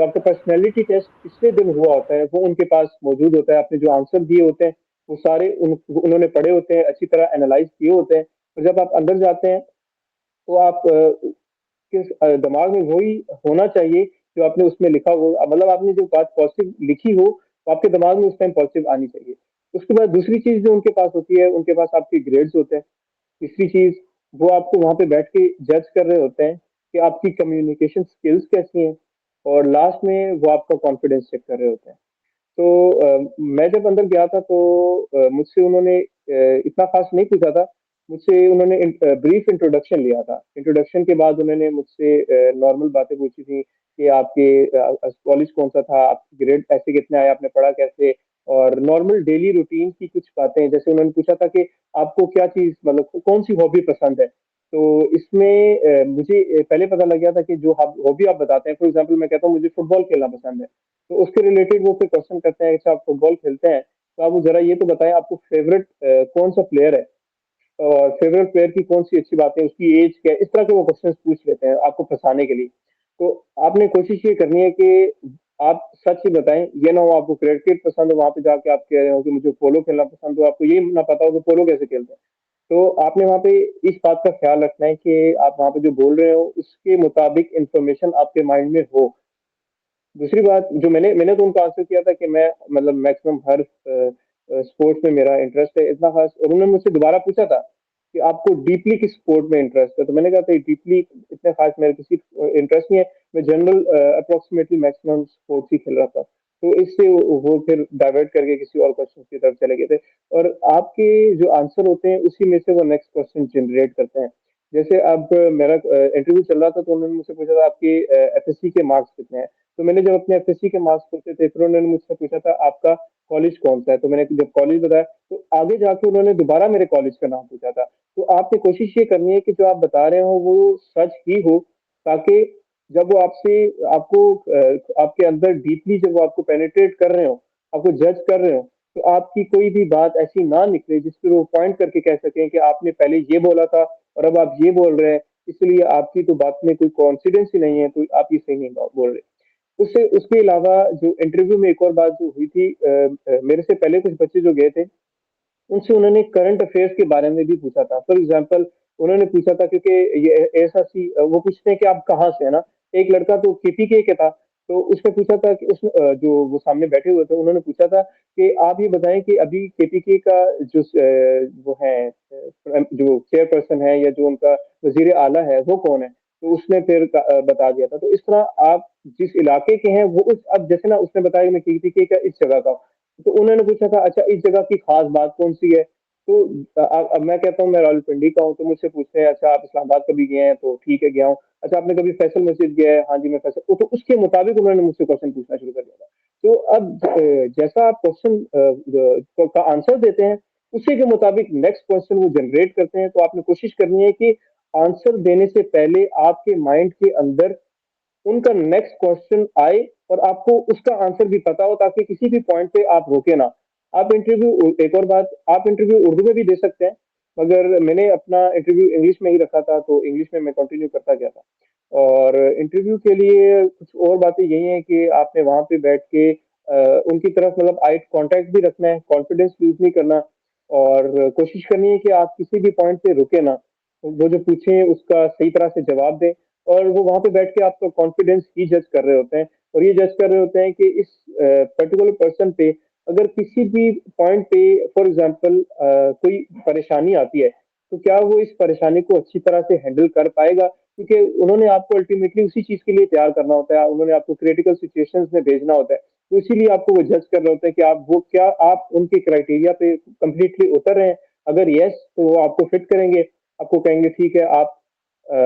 आपका पर्सनैलिटी टेस्ट पिछले दिन हुआ होता है वो उनके पास मौजूद होता है। आपने जो आंसर दिए होते हैं वो सारे उन्होंने पढ़े होते हैं, अच्छी तरह एनालाइज किए होते हैं। और जब आप अंदर जाते हैं तो आप के दिमाग में वही होना चाहिए जो आपने उसमें लिखा हो, मतलब आपने जो बात पॉजिटिव लिखी हो वो आपके दिमाग में उस टाइम पॉजिटिव आनी चाहिए। उसके बाद दूसरी चीज जो उनके पास होती है, उनके पास आपके ग्रेड्स होते हैं। तीसरी चीज, वो आपको वहां पे बैठ के जज कर रहे होते हैं कि आपकी कम्युनिकेशन स्किल्स कैसी हैं। और लास्ट में वो आपका कॉन्फिडेंस चेक कर रहे होते हैं। तो मैं जब अंदर गया था तो मुझसे उन्होंने इतना खास नहीं पूछा था। मुझसे उन्होंने ब्रीफ इंट्रोडक्शन लिया था। इंट्रोडक्शन के बाद उन्होंने मुझसे नॉर्मल बातें पूछी थी कि आपके कॉलेज कौन सा था, आपके ग्रेड ऐसे कितने आए, आपने पढ़ा कैसे, और नॉर्मल डेली रूटीन की कुछ बातें। जैसे उन्होंने पूछा था कि आपको क्या चीज मतलब कौन सी हॉबी पसंद है। तो इसमें मुझे पहले पता लग गया था कि जो हॉबी आप बताते हैं, फॉर एग्जाम्पल मैं कहता हूँ मुझे फुटबॉल खेलना पसंद है, तो उसके रिलेटेड वो फिर क्वेश्चन करते हैं, अच्छा आप फुटबॉल खेलते हैं तो आप जरा ये तो बताएं आपको फेवरेट कौन सा प्लेयर है, और फेवरेट प्लेयर की कौन सी अच्छी बात है, उसकी एज क्या है। इस तरह के वो क्वेश्चंस पूछ लेते हैं आपको फंसाने के लिए। तो आपने कोशिश ये करनी है कि आप सच ही बताएं, ये ना हो आपको क्रिकेट पसंद हो वहां पे जाके आप कह रहे हो कि मुझे पोलो खेलना पसंद हो, आपको ये ना पता हो कि पोलो कैसे खेलते हैं। तो आपने वहां पे इस बात का ख्याल रखना है कि आप वहां पे जो बोल रहे हो उसके मुताबिक इंफॉर्मेशन आपके माइंड में हो। दूसरी बात जो मैंने मैंने तो उनको आंसर किया था कि मैं मतलब मैक्सिमम हर स्पोर्ट्स में मेरा इंटरेस्ट है इतना खास। और उन्होंने मुझसे दोबारा पूछा था कि आपको डीपली किस स्पोर्ट में इंटरेस्ट है, तो मैंने कहा था डीपली इतने खास मेरा किसी इंटरेस्ट नहीं है, मैं जनरल अप्रोक्सीमेटली मैक्सिमम स्पोर्ट्स ही खेल रहा था। तो इससे वो फिर डाइवर्ट करके किसी और क्वेश्चन की तरफ चले गए थे। और आपके जो आंसर होते हैं उसी में से वो नेक्स्ट क्वेश्चन जनरेट करते हैं। जैसे अब मेरा इंटरव्यू चल रहा था तो उन्होंने मुझसे पूछा था आपके एफएससी के मार्क्स कितने हैं। तो मैंने जब अपने एफएससी के मार्क्स पूछे थे फिर उन्होंने मुझसे पूछा था आपका कॉलेज कौन सा है, तो मैंने जब कॉलेज बताया तो आगे जाके उन्होंने दोबारा मेरे कॉलेज का नाम पूछा था। तो आपने कोशिश ये करनी है कि जो आप बता रहे हो वो सच ही हो, ताकि जब वो आपसे आपको आपके अंदर डीपली जब वो आपको पेनिट्रेट कर रहे हो, आपको जज कर रहे हो, तो आपकी कोई भी बात ऐसी ना निकले जिस पर वो पॉइंट करके कह सकें कि आपने पहले ये बोला था और अब आप ये बोल रहे हैं, इसलिए आपकी तो बात में कोई कॉन्फिडेंस ही नहीं है, तो आप ये सही नहीं बोल रहे। उससे उसके अलावा जो इंटरव्यू में एक और बात जो हुई थी, मेरे से पहले कुछ बच्चे जो गए थे उनसे उन्होंने करंट अफेयर्स के बारे में भी पूछा था। फॉर एग्जाम्पल उन्होंने पूछा था, क्योंकि ये ऐसा सी वो पूछते हैं कि आप कहाँ से है ना। एक लड़का तो केपीके के था, तो उसने पूछा था कि जो वो सामने बैठे हुए थे उन्होंने पूछा था कि आप ये बताएं कि अभी केपीके का जो वो है जो चेयरपर्सन है या जो उनका वजीर आला है वो कौन है। तो उसने फिर बता दिया था। तो इस तरह आप जिस इलाके के हैं वो उस अब जैसे ना उसने बताया कि मैं केपीके का इस जगह का हूँ, तो उन्होंने पूछा था अच्छा इस जगह की खास बात कौन सी है। तो अब मैं कहता हूँ मैं रावलपिंडी का हूँ, तो मुझसे पूछते हैं अच्छा आप इस्लामाबाद कभी गए हैं, तो ठीक है गया हूँ। अच्छा आपने कभी फैसल मस्जिद गया है, हाँ जी मैं फैसल, तो उसके मुताबिक उन्होंने मुझसे क्वेश्चन पूछना शुरू कर दिया था। तो अब जैसा आप क्वेश्चन का आंसर देते हैं उसी के मुताबिक नेक्स्ट क्वेश्चन वो जनरेट करते हैं। तो आपने कोशिश करनी है कि आंसर देने से पहले आपके माइंड के अंदर उनका नेक्स्ट क्वेश्चन आए और आपको उसका आंसर भी पता हो, ताकि किसी भी पॉइंट पे आप रोके ना। आप इंटरव्यू, एक और बात, आप इंटरव्यू उर्दू में भी दे सकते हैं, मगर मैंने अपना इंटरव्यू इंग्लिश में ही रखा था, तो इंग्लिश में मैं कंटिन्यू करता गया था। और इंटरव्यू के लिए कुछ और बातें यही हैं कि आपने वहां पे बैठ के उनकी तरफ मतलब आई कांटेक्ट भी रखना है, कॉन्फिडेंस लूज नहीं करना, और कोशिश करनी है कि आप किसी भी पॉइंट पे रुके ना, वो जो पूछे उसका सही तरह से जवाब दें। और वो वहां पे बैठ के आपका कॉन्फिडेंस ही जज कर रहे होते हैं, और ये जज कर रहे होते हैं कि इस पर्टिकुलर पर्सन पे अगर किसी भी पॉइंट पे फॉर एग्जांपल कोई परेशानी आती है, तो क्या वो इस परेशानी को अच्छी तरह से हैंडल कर पाएगा, क्योंकि उन्होंने आपको अल्टीमेटली उसी चीज के लिए तैयार करना होता है, उन्होंने आपको क्रिटिकल सिचुएशंस में भेजना होता है। तो इसीलिए आपको वो जज कर रहे होते हैं कि आप वो क्या आप उनके क्राइटेरिया पे कंप्लीटली उतर रहे हैं। अगर यस तो वो आपको फिट करेंगे, आपको कहेंगे ठीक है आप अ,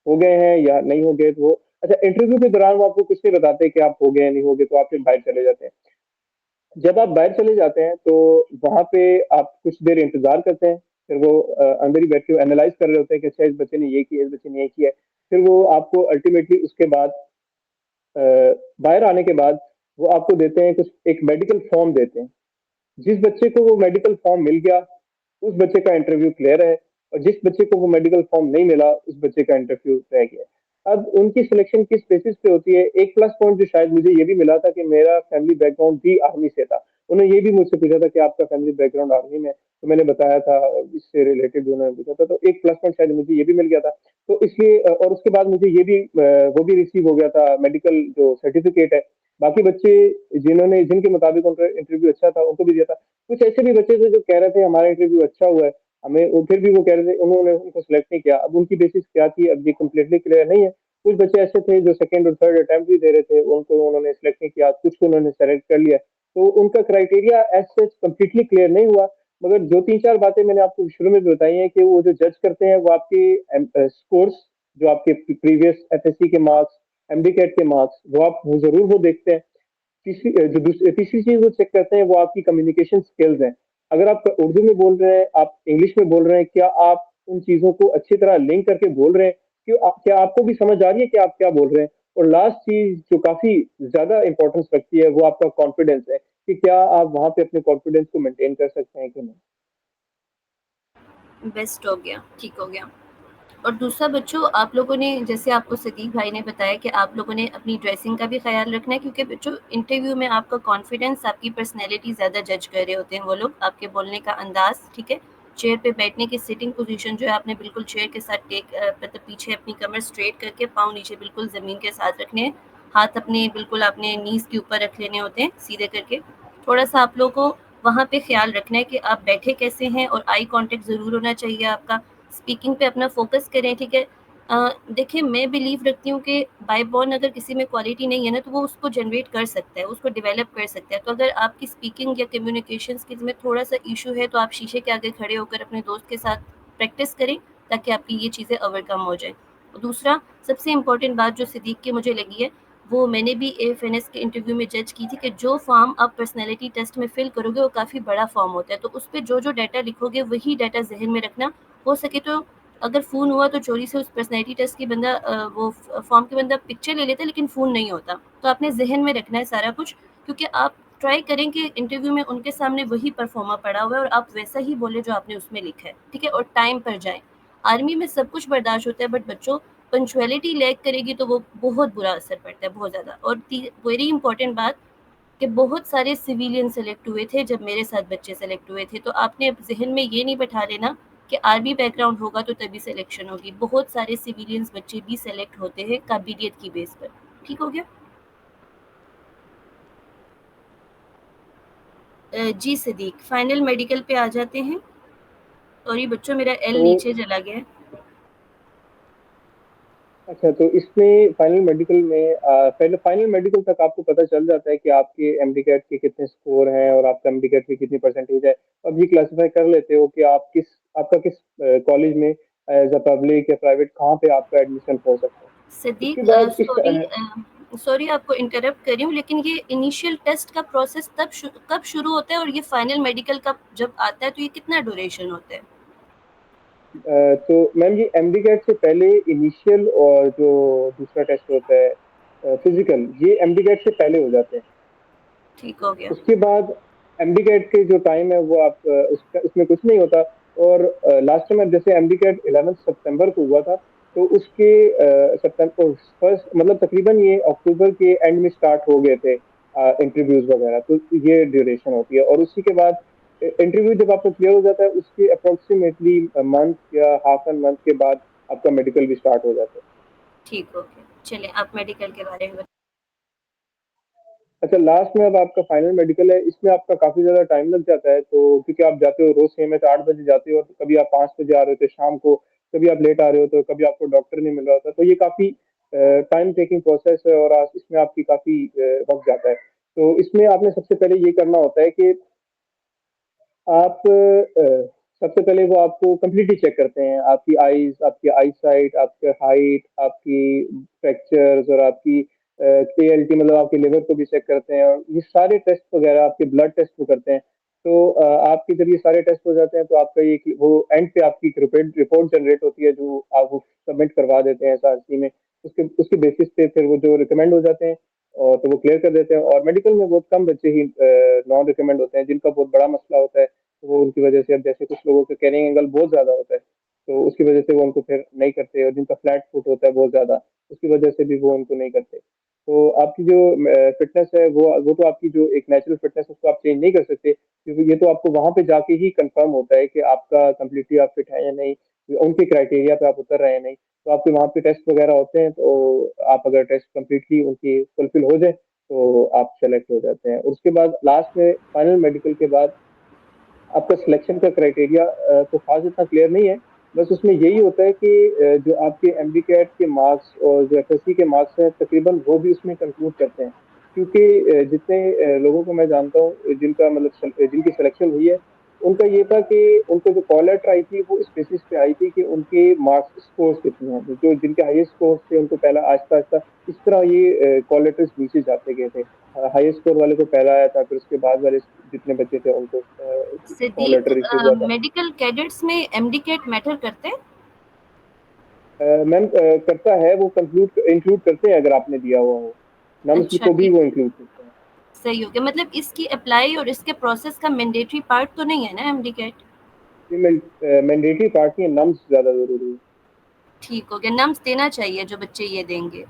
हो गए हैं या नहीं हो गए। तो वो अच्छा इंटरव्यू के दौरान वो आपको कुछ नहीं बताते कि आप हो गए या नहीं हो गए, तो आप फिर बाहर चले जाते हैं। जब आप बाहर चले जाते हैं तो वहां पे आप कुछ देर इंतजार करते हैं, फिर वो अंदर ही बैठ के एनालाइज कर रहे होते हैं कि अच्छा इस बच्चे ने ये किया, इस बच्चे ने ये किया है। फिर वो आपको अल्टीमेटली उसके बाद अ, बाहर आने के बाद वो आपको देते हैं कुछ एक मेडिकल फॉर्म देते हैं। जिस बच्चे को वो मेडिकल फॉर्म मिल गया उस बच्चे का इंटरव्यू क्लियर है, और जिस बच्चे को वो मेडिकल फॉर्म नहीं मिला उस बच्चे का इंटरव्यू रह गया। अब उनकी सिलेक्शन किस बेसिस पे होती है, एक प्लस पॉइंट जो शायद मुझे ये भी मिला था कि मेरा फैमिली बैकग्राउंड भी आर्मी से था। उन्होंने ये भी मुझसे पूछा था कि आपका फैमिली बैकग्राउंड आर्मी में है? तो मैंने बताया था, इससे रिलेटेड उन्होंने पूछा था, तो एक प्लस पॉइंट शायद मुझे ये भी मिल गया था। तो इसलिए और उसके बाद मुझे ये भी वो भी रिसीव हो गया था मेडिकल जो सर्टिफिकेट है। बाकी बच्चे जिन्होंने जिनके मुताबिक उनका इंटरव्यू अच्छा था उनको भी दिया था। कुछ ऐसे भी बच्चे थे जो कह रहे थे हमारा इंटरव्यू अच्छा हुआ है, हमें वो फिर भी वो कह रहे थे उन्होंने उनको सिलेक्ट नहीं किया। अब उनकी बेसिस क्या थी अब ये कम्प्लीटली क्लियर नहीं है। कुछ बच्चे ऐसे थे जो सेकंड और थर्ड अटेम्प्ट भी दे रहे थे, उनको उन्होंने सिलेक्ट नहीं किया, कुछ को उन्होंने सेलेक्ट कर लिया। तो उनका criteria as such completely clear नहीं हुआ। मगर जो तीन चार बातें मैंने आपको शुरू में भी बताई हैं कि वो जो जज करते हैं वो आपके स्कोर्स, जो आपके प्रीवियस एफएससी के मार्क्स, एमडी कैट के मार्क्स, वो आप वो जरूर वो देखते हैं। तीसरी चीज वो चेक करते हैं वो आपकी कम्युनिकेशन स्किल्स हैं। अगर आप उर्दू में बोल रहे हैं, आप इंग्लिश में बोल रहे हैं, क्या आप उन चीजों को अच्छी तरह लिंक करके बोल रहे हैं, क्या आपको भी समझ आ रही है कि आप क्या बोल रहे हैं। और लास्ट चीज जो काफी ज्यादा इंपॉर्टेंस रखती है वो आपका कॉन्फिडेंस है, कि क्या आप वहां पे अपने कॉन्फिडेंस को मेंटेन कर सकते हैं कि नहीं। बेस्ट हो गया, ठीक हो गया। और दूसरा बच्चों, आप लोगों ने जैसे आपको सदीक भाई ने बताया कि आप लोगों ने अपनी ड्रेसिंग का भी ख्याल रखना है, क्योंकि बच्चों इंटरव्यू में आपका कॉन्फिडेंस, आपकी पर्सनैलिटी ज़्यादा जज कर रहे होते हैं वो लोग, आपके बोलने का अंदाज, ठीक है। चेयर पे बैठने की सिटिंग पोजीशन जो है आपने बिल्कुल चेयर के साथ मतलब पीछे अपनी कमर स्ट्रेट करके पाँव नीचे बिल्कुल ज़मीन के साथ रखने हैं, हाथ अपने बिल्कुल आपने नीज के ऊपर रख लेने होते हैं सीधे करके। थोड़ा सा आप लोगों को वहाँ पे ख्याल रखना है कि आप बैठे कैसे हैं, और आई कांटेक्ट ज़रूर होना चाहिए आपका। स्पीकिंग पे अपना फोकस करें, ठीक है। देखिए मैं बिलीव रखती हूँ कि बाय बॉर्न अगर किसी में क्वालिटी नहीं है ना, तो वो उसको जनरेट कर सकता है, उसको डेवलप कर सकता है। तो अगर आपकी स्पीकिंग या कम्युनिकेशन स्किल्स में थोड़ा सा इशू है, तो आप शीशे के आगे खड़े होकर अपने दोस्त के साथ प्रैक्टिस करें, ताकि आपकी ये चीज़ें ओवरकम हो जाए। दूसरा सबसे इम्पोर्टेंट बात जो सिद्दीक की मुझे लगी है, वो मैंने भी एएफएनएस के इंटरव्यू में जज की थी, कि जो फॉर्म आप पर्सनैलिटी टेस्ट में फिल करोगे वो काफ़ी बड़ा फॉर्म होता है, तो उस पर जो जो डाटा लिखोगे वही डाटा जहन में रखना। हो सके तो अगर फ़ोन हुआ तो चोरी से उस पर्सनैलिटी टेस्ट की बंदा वो फॉर्म के बंदा पिक्चर ले लेता, लेकिन फ़ोन नहीं होता। तो आपने जहन में रखना है सारा कुछ, क्योंकि आप ट्राई करें कि इंटरव्यू में उनके सामने वही परफॉर्मा पड़ा हुआ है और आप वैसा ही बोले जो आपने उसमें लिखा है, ठीक है, और टाइम पर जाएं। आर्मी में सब कुछ बर्दाश्त होता है, बट बच्चों पंचुअलिटी लैग करेगी तो वो बहुत बुरा असर पड़ता है, बहुत ज़्यादा। और वेरी इंपॉर्टेंट बात, कि बहुत सारे सिविलियन सेलेक्ट हुए थे जब मेरे साथ बच्चे सेलेक्ट हुए थे, तो आपने अब जहन में ये नहीं बैठा लेना कि आर्मी बैकग्राउंड होगा तो तभी सिलेक्शन होगी। बहुत सारे सिविलियंस बच्चे भी सेलेक्ट होते हैं काबिलियत की बेस पर। ठीक हो गया। जी सिद्दीक, फाइनल मेडिकल पे आ जाते हैं। और ये बच्चों मेरा एल तो नीचे चला गया है। अच्छा, तो इसमें फाइनल मेडिकल में पहले फाइनल मेडिकल तक आपको पता चल जाता है कि आपके एमडीकैट के कितने स्कोर हैं और आपका एमडीकैट की कितनी परसेंटेज है। अब ये क्लासिफाई कर लेते हो कि आपका किस कॉलेज में एज अ पब्लिक या प्राइवेट कहाँ पे आपका एडमिशन हो सकता है। उसके सिद्दीक, बाद सॉरी आपको इंटरप्ट कर रही हूँ, लेकिन ये इनिशियल टेस्ट का प्रोसेस कब शुरू होता है और ये फाइनल मेडिकल का जब आता है तो ये कितना ड्यूरेशन होता है? तो मैम ये एमडीकैट से पहले इनिशियल और जो दूसरा टेस्ट होता है फिजिकल, ये एमडीकैट से पहले हो जाते हैं। ठीक हो गया। उसके बाद एमडी कैट के जो टाइम है वो आप उसका उसमें कुछ नहीं होता। और लास्ट में जैसे एमडी कैट 11 सितंबर को हुआ था, तो उसके सितंबर फर्स्ट मतलब तकरीबन ये अक्टूबर के एंड में स्टार्ट हो गए थे इंटरव्यूज वगैरह। तो ये ड्यूरेशन होती है और उसी के बाद इंटरव्यू जब आपका क्लियर हो जाता है उसके अप्रोक्सीमेटली मंथ या हाफ एन मंथ के बाद आपका मेडिकल भी स्टार्ट हो जाता है। ठीक हो गया, चलिए आप मेडिकल के बारे में अच्छा, लास्ट में अब आपका फाइनल मेडिकल है, इसमें आपका काफी ज्यादा टाइम लग जाता है। तो क्योंकि आप जाते हो रोज सेम है, तो 8 बजे जाते हो और कभी आप 5 बजे आ रहे हो तो शाम को, कभी आप लेट आ रहे हो तो कभी आपको डॉक्टर नहीं मिल रहा होता, तो ये काफी टाइम टेकिंग प्रोसेस है और इसमें आपकी काफी वक्त जाता है। तो इसमें आपने सबसे पहले ये करना होता है कि आप सबसे पहले वो आपको कम्प्लीटली चेक करते हैं, आपकी आईज, आपकी आई साइट, आपके हाइट, आपकी फ्रैक्चर्स और आपकी केएलटी मतलब आपके लिवर को भी चेक करते हैं। और ये सारे टेस्ट वगैरह आपके ब्लड टेस्ट को करते हैं। तो आपकी जब ये सारे टेस्ट हो जाते हैं तो आपका ये वो एंड पे आपकी एक रिपोर्ट रिपोर्ट जनरेट होती है जो आप वो सबमिट करवा देते हैं एसआरसी में। उसके उसके बेसिस पे फिर वो जो रिकमेंड हो जाते हैं और तो वो क्लियर कर देते हैं। और मेडिकल में बहुत कम बच्चे ही नॉन रिकमेंड होते हैं जिनका बहुत बड़ा मसला होता है। तो वो उनकी वजह से, अब जैसे कुछ लोगों का कैरिंग एंगल बहुत ज्यादा होता है तो उसकी वजह से वो उनको फिर नहीं करते, और जिनका फ्लैट फुट होता है बहुत ज्यादा, उसकी वजह से भी वो उनको नहीं करते। तो आपकी जो फिटनेस है वो तो आपकी जो एक नेचुरल फिटनेस है उसको आप चेंज नहीं कर सकते, क्योंकि ये तो आपको वहां पे जाके ही कंफर्म होता है कि आपका कम्प्लीटली आप फिट है या नहीं, उनके क्राइटेरिया पे आप उतर रहे हैं नहीं। तो आपके वहाँ पे टेस्ट वगैरह होते हैं, तो आप अगर टेस्ट कम्प्लीटली उनकी फुलफिल हो जाए तो आप सेलेक्ट हो जाते हैं। और उसके बाद लास्ट में फाइनल मेडिकल के बाद आपका सिलेक्शन का क्राइटेरिया तो खास इतना क्लियर नहीं है। बस उसमें यही होता है कि जो आपके एमडी कैट के मार्क्स और जो एफएससी के मार्क्स हैं तकरीबन वो भी उसमें कंक्लूड करते हैं। क्योंकि जितने लोगों को मैं जानता हूँ जिनका मतलब जिनकी सिलेक्शन हुई है, उनका ये था कि उनको जो कॉल लेटर आई थी वो इस बेसिस पे आई थी कि उनके मार्क्स स्कोर्स कितने हैं, जो जिनके हाईएस्ट स्कोर्स थे उनको पहला आहिस्ता आहिस्ता इस तरह ये कॉल लेटर्स नीचे जाते गए थे। हाईएस्ट स्कोर वाले को पहला आया था, फिर उसके बाद वाले जितने बच्चे थे उनको कॉल सिद्दीक, लेटर रिसीव हुआ था। मेडिकल कैडेट्स में एमडीकेट मैटर करते हैं? मैम करता है, वो कंक्लूड इंक्लूड करते हैं अगर आपने दिया हुआ हो, नम्स अच्छा, को भी ठीक वो है, इंक्लूड करते हैं। सही हो गया। मतलब इसकी अप्लाई और इसके प्रोसेस का मैंडेटरी पार्ट तो नहीं है ना एमडीकेट? ये मैंडेटरी पार्ट नहीं है, नम्स ज्यादा जरूरी है। ठीक हो गया, नम्स देना चाहिए जो बच्चे ये देंगे।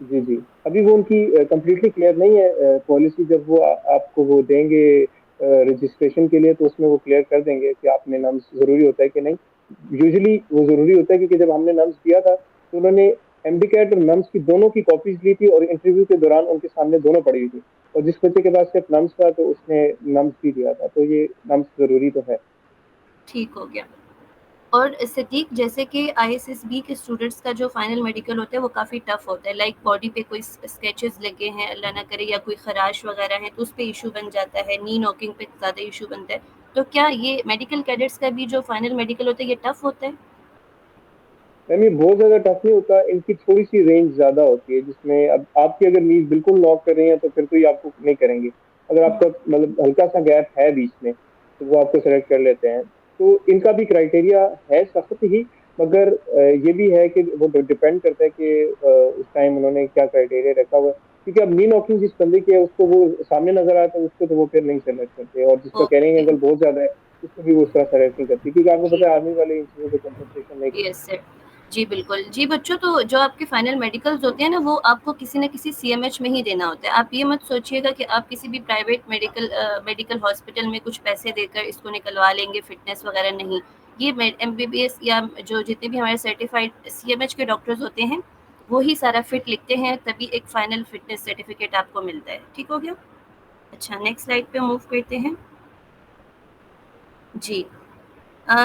जी जी, अभी वो उनकी कंप्लीटली क्लियर नहीं है पॉलिसी। जब वो आपको वो देंगे रजिस्ट्रेशन के लिए, तो उसमें वो क्लियर कर देंगे कि आपने नम्स जरूरी होता है कि नहीं। यूजुअली वो जरूरी होता है, क्योंकि जब हमने नम्स दिया था तो उन्होंने एमडीकैट और नम्स की दोनों की कॉपीज ली थी और इंटरव्यू के दौरान उनके सामने दोनों पड़ी हुई थी। और जिस बच्चे के पास सिर्फ नम्स था तो उसने नम्स भी दिया था, तो ये नम्स जरूरी तो है। ठीक हो गया। और सटीक, जैसे कि आईएसएसबी के स्टूडेंट्स का जो फाइनल मेडिकल होता है वो काफ़ी टफ होता है, लाइक बॉडी पे कोई स्केचेस लगे हैं अल्लाह ना करे, या कोई खराश वगैरह है तो उस पर इशू बन जाता है, नी नॉकिंग पे ज़्यादा इशू बनता है। तो क्या ये मेडिकल कैडेट्स का भी जो फाइनल मेडिकल होता है ये टफ होता है? मैम ये बहुत ज्यादा टफ नहीं होता, इनकी थोड़ी सी रेंज ज्यादा होती है, जिसमें अब आपकी अगर नीज बिल्कुल लॉक कर रही है तो फिर तो ये आपको नहीं करेंगे। अगर आपका मतलब हल्का सा गैप है बीच में तो वो आपको सेलेक्ट कर लेते हैं। तो इनका भी क्राइटेरिया है सख्त ही, मगर ये भी है कि वो डिपेंड करता है कि उस टाइम उन्होंने क्या क्राइटेरिया रखा हुआ है। क्योंकि अब नी नॉकिंग जिस बंदे की है उसको वो सामने नजर आता है, उसको तो वो फिर नहीं सेलेक्ट करते, और जिसका कैरिंग ओके। एंगल बहुत ज्यादा है उसको भी वो उस तरह सेलेक्ट नहीं करती, क्योंकि आपको पता है आर्मी वाले इन चीजों पे कंसंट्रेशन नहीं करते। Yes sir. जी बिल्कुल। जी बच्चों, तो जो आपके फाइनल मेडिकल्स होते हैं ना वो आपको किसी न किसी सीएमएच में ही देना होता है। आप ये मत सोचिएगा कि आप किसी भी प्राइवेट मेडिकल हॉस्पिटल में कुछ पैसे देकर इसको निकलवा लेंगे, फिटनेस वगैरह नहीं। ये एमबीबीएस या जो जितने भी हमारे सर्टिफाइड सीएमएच के डॉक्टर्स होते हैं वो ही सारा फिट लिखते हैं, तभी एक फाइनल फिटनेस सर्टिफिकेट आपको मिलता है। ठीक हो गया? अच्छा, नेक्स्ट स्लाइड पे मूव करते हैं। जी।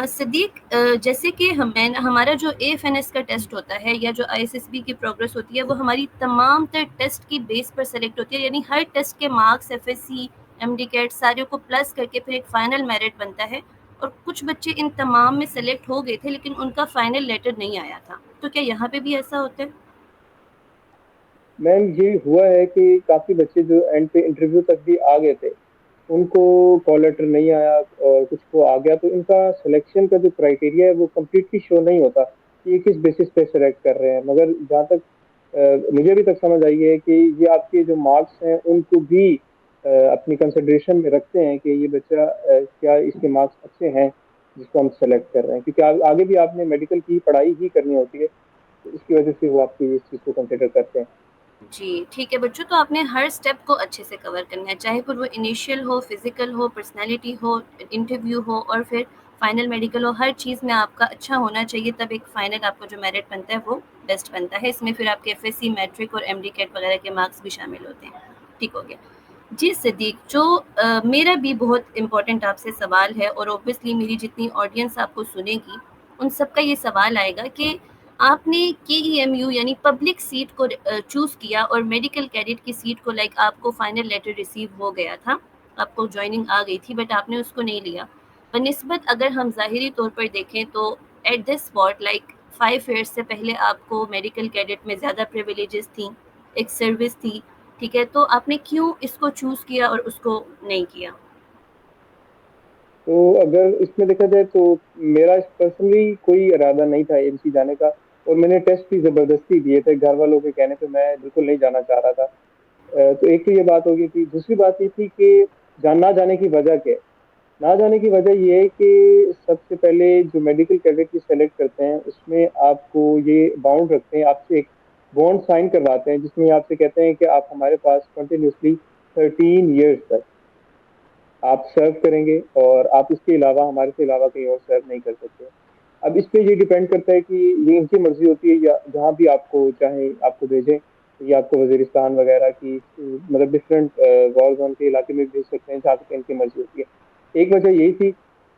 सिद्दीक, जैसे कि हमारा जो AFNS का टेस्ट होता है या जो ISSB की प्रोग्रेस होती है, वो हमारी तमाम तर टेस्ट की बेस पर सेलेक्ट होती है, यानी हर टेस्ट के मार्क्स FSC MD-CAT सारे को प्लस करके फिर एक फाइनल मेरिट बनता है। और कुछ बच्चे इन तमाम में सेलेक्ट हो गए थे लेकिन उनका फाइनल लेटर नहीं आया था, तो क्या यहाँ पे भी ऐसा होता है? मैम ये हुआ है कि काफी बच्चे जो एंड पे इंटरव्यू तक भी आ गए थे, उनको कॉल लेटर नहीं आया और कुछ को आ गया, तो इनका सिलेक्शन का जो क्राइटेरिया है वो कम्प्लीटली शो नहीं होता कि ये किस बेसिस पे सेलेक्ट कर रहे हैं। मगर जहाँ तक मुझे अभी तक समझ आई है कि ये आपके जो मार्क्स हैं उनको भी अपनी कंसिडरेशन में रखते हैं कि ये बच्चा क्या इसके मार्क्स अच्छे हैं जिसको हम सेलेक्ट कर रहे हैं, क्योंकि आगे भी आपने मेडिकल की पढ़ाई ही करनी होती है, तो इसकी वजह से वो आपकी इस चीज़ को कंसिडर करते हैं। जी, ठीक है बच्चों, तो आपने हर स्टेप को अच्छे से कवर करना है, चाहे फिर वो इनिशियल हो, फिजिकल हो, पर्सनैलिटी हो, इंटरव्यू हो और फिर फाइनल मेडिकल हो। हर चीज़ में आपका अच्छा होना चाहिए, तब एक फाइनल आपका जो मेरिट बनता है वो बेस्ट बनता है। इसमें फिर आपके FSC, मैट्रिक और MD-CAT वगैरह के मार्क्स भी शामिल होते हैं। ठीक हो गया। जी सिद्दीक, जो मेरा भी बहुत इम्पोर्टेंट आपसे सवाल है और ऑब्वियसली मेरी जितनी ऑडियंस आपको सुनेगी उन सबका ये सवाल आएगा कि आपने KEMU यानी पब्लिक सीट को चूज़ किया और मेडिकल कैडेट की सीट को, लाइक आपको फाइनल लेटर रिसीव हो गया था, आपको ज्वाइनिंग आ गई थी, बट आपने उसको नहीं लिया। बनिस्बत अगर हम ज़ाहिरी तौर पर देखें तो at this spot, like 5 years से पहले आपको मेडिकल कैडेट में ज़्यादा प्रिविलेजेस थी, एक सर्विस थी, ठीक है, तो आपने क्यों इसको चूज़ किया और उसको नहीं किया? तो अगर इसमें देखा जाए तो मेरा पर्सनली कोई इरादा नहीं था एमसी जाने का, और मैंने टेस्ट भी जबरदस्ती दिए थे, घर वालों के कहने पे मैं बिल्कुल नहीं जाना चाह रहा था। तो एक तो ये बात होगी थी, दूसरी बात ये थी कि ना जाने की वजह क्या है। ना जाने की वजह ये है कि सबसे पहले जो मेडिकल कैडेट की सेलेक्ट करते हैं उसमें आपको ये बाउंड रखते हैं, आपसे एक बॉन्ड साइन करवाते हैं जिसमें आपसे कहते हैं कि आप हमारे पास कंटिन्यूसली 13 ईयर्स तक आप सर्व करेंगे, और आप इसके अलावा हमारे से अलावा कहीं और सर्व नहीं कर सकते। अब इस पे ये डिपेंड करता है कि ये इनकी मर्जी होती है, या जहाँ भी आपको चाहे आपको भेजें, या आपको वजीरिस्तान वगैरह की मतलब डिफरेंट वॉर जोन के इलाके में भेज सकते हैं, जहाँ तक इनकी मर्जी होती है। एक वजह यही थी।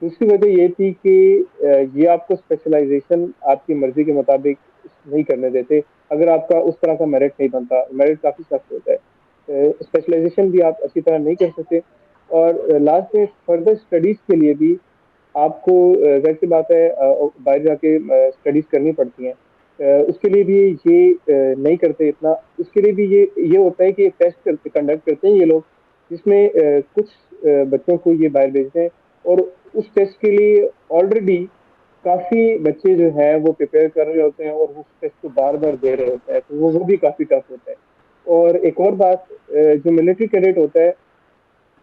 दूसरी वजह ये थी कि ये आपको स्पेशलाइजेशन आपकी मर्जी के मुताबिक नहीं करने देते, अगर आपका उस तरह का मेरिट नहीं बनता। मेरिट काफी सख्त होता है, स्पेशलाइजेशन भी आप अच्छी तरह नहीं कर सकते। और लास्ट में फर्दर स्टडीज के लिए भी आपको जाहिर सी बात है बाहर जाके स्टडीज करनी पड़ती हैं। उसके लिए भी ये नहीं करते इतना। उसके लिए भी ये होता है कि एक टेस्ट करते कंडक्ट करते हैं ये लोग, जिसमें कुछ बच्चों को ये बाहर भेजते हैं, और उस टेस्ट के लिए ऑलरेडी काफी बच्चे जो हैं वो प्रिपेयर कर रहे होते हैं और उस टेस्ट को बार बार दे रहे होते हैं, तो वो भी काफी टफ होता है। और एक और बात, जो मिलिट्री कैडेट होता है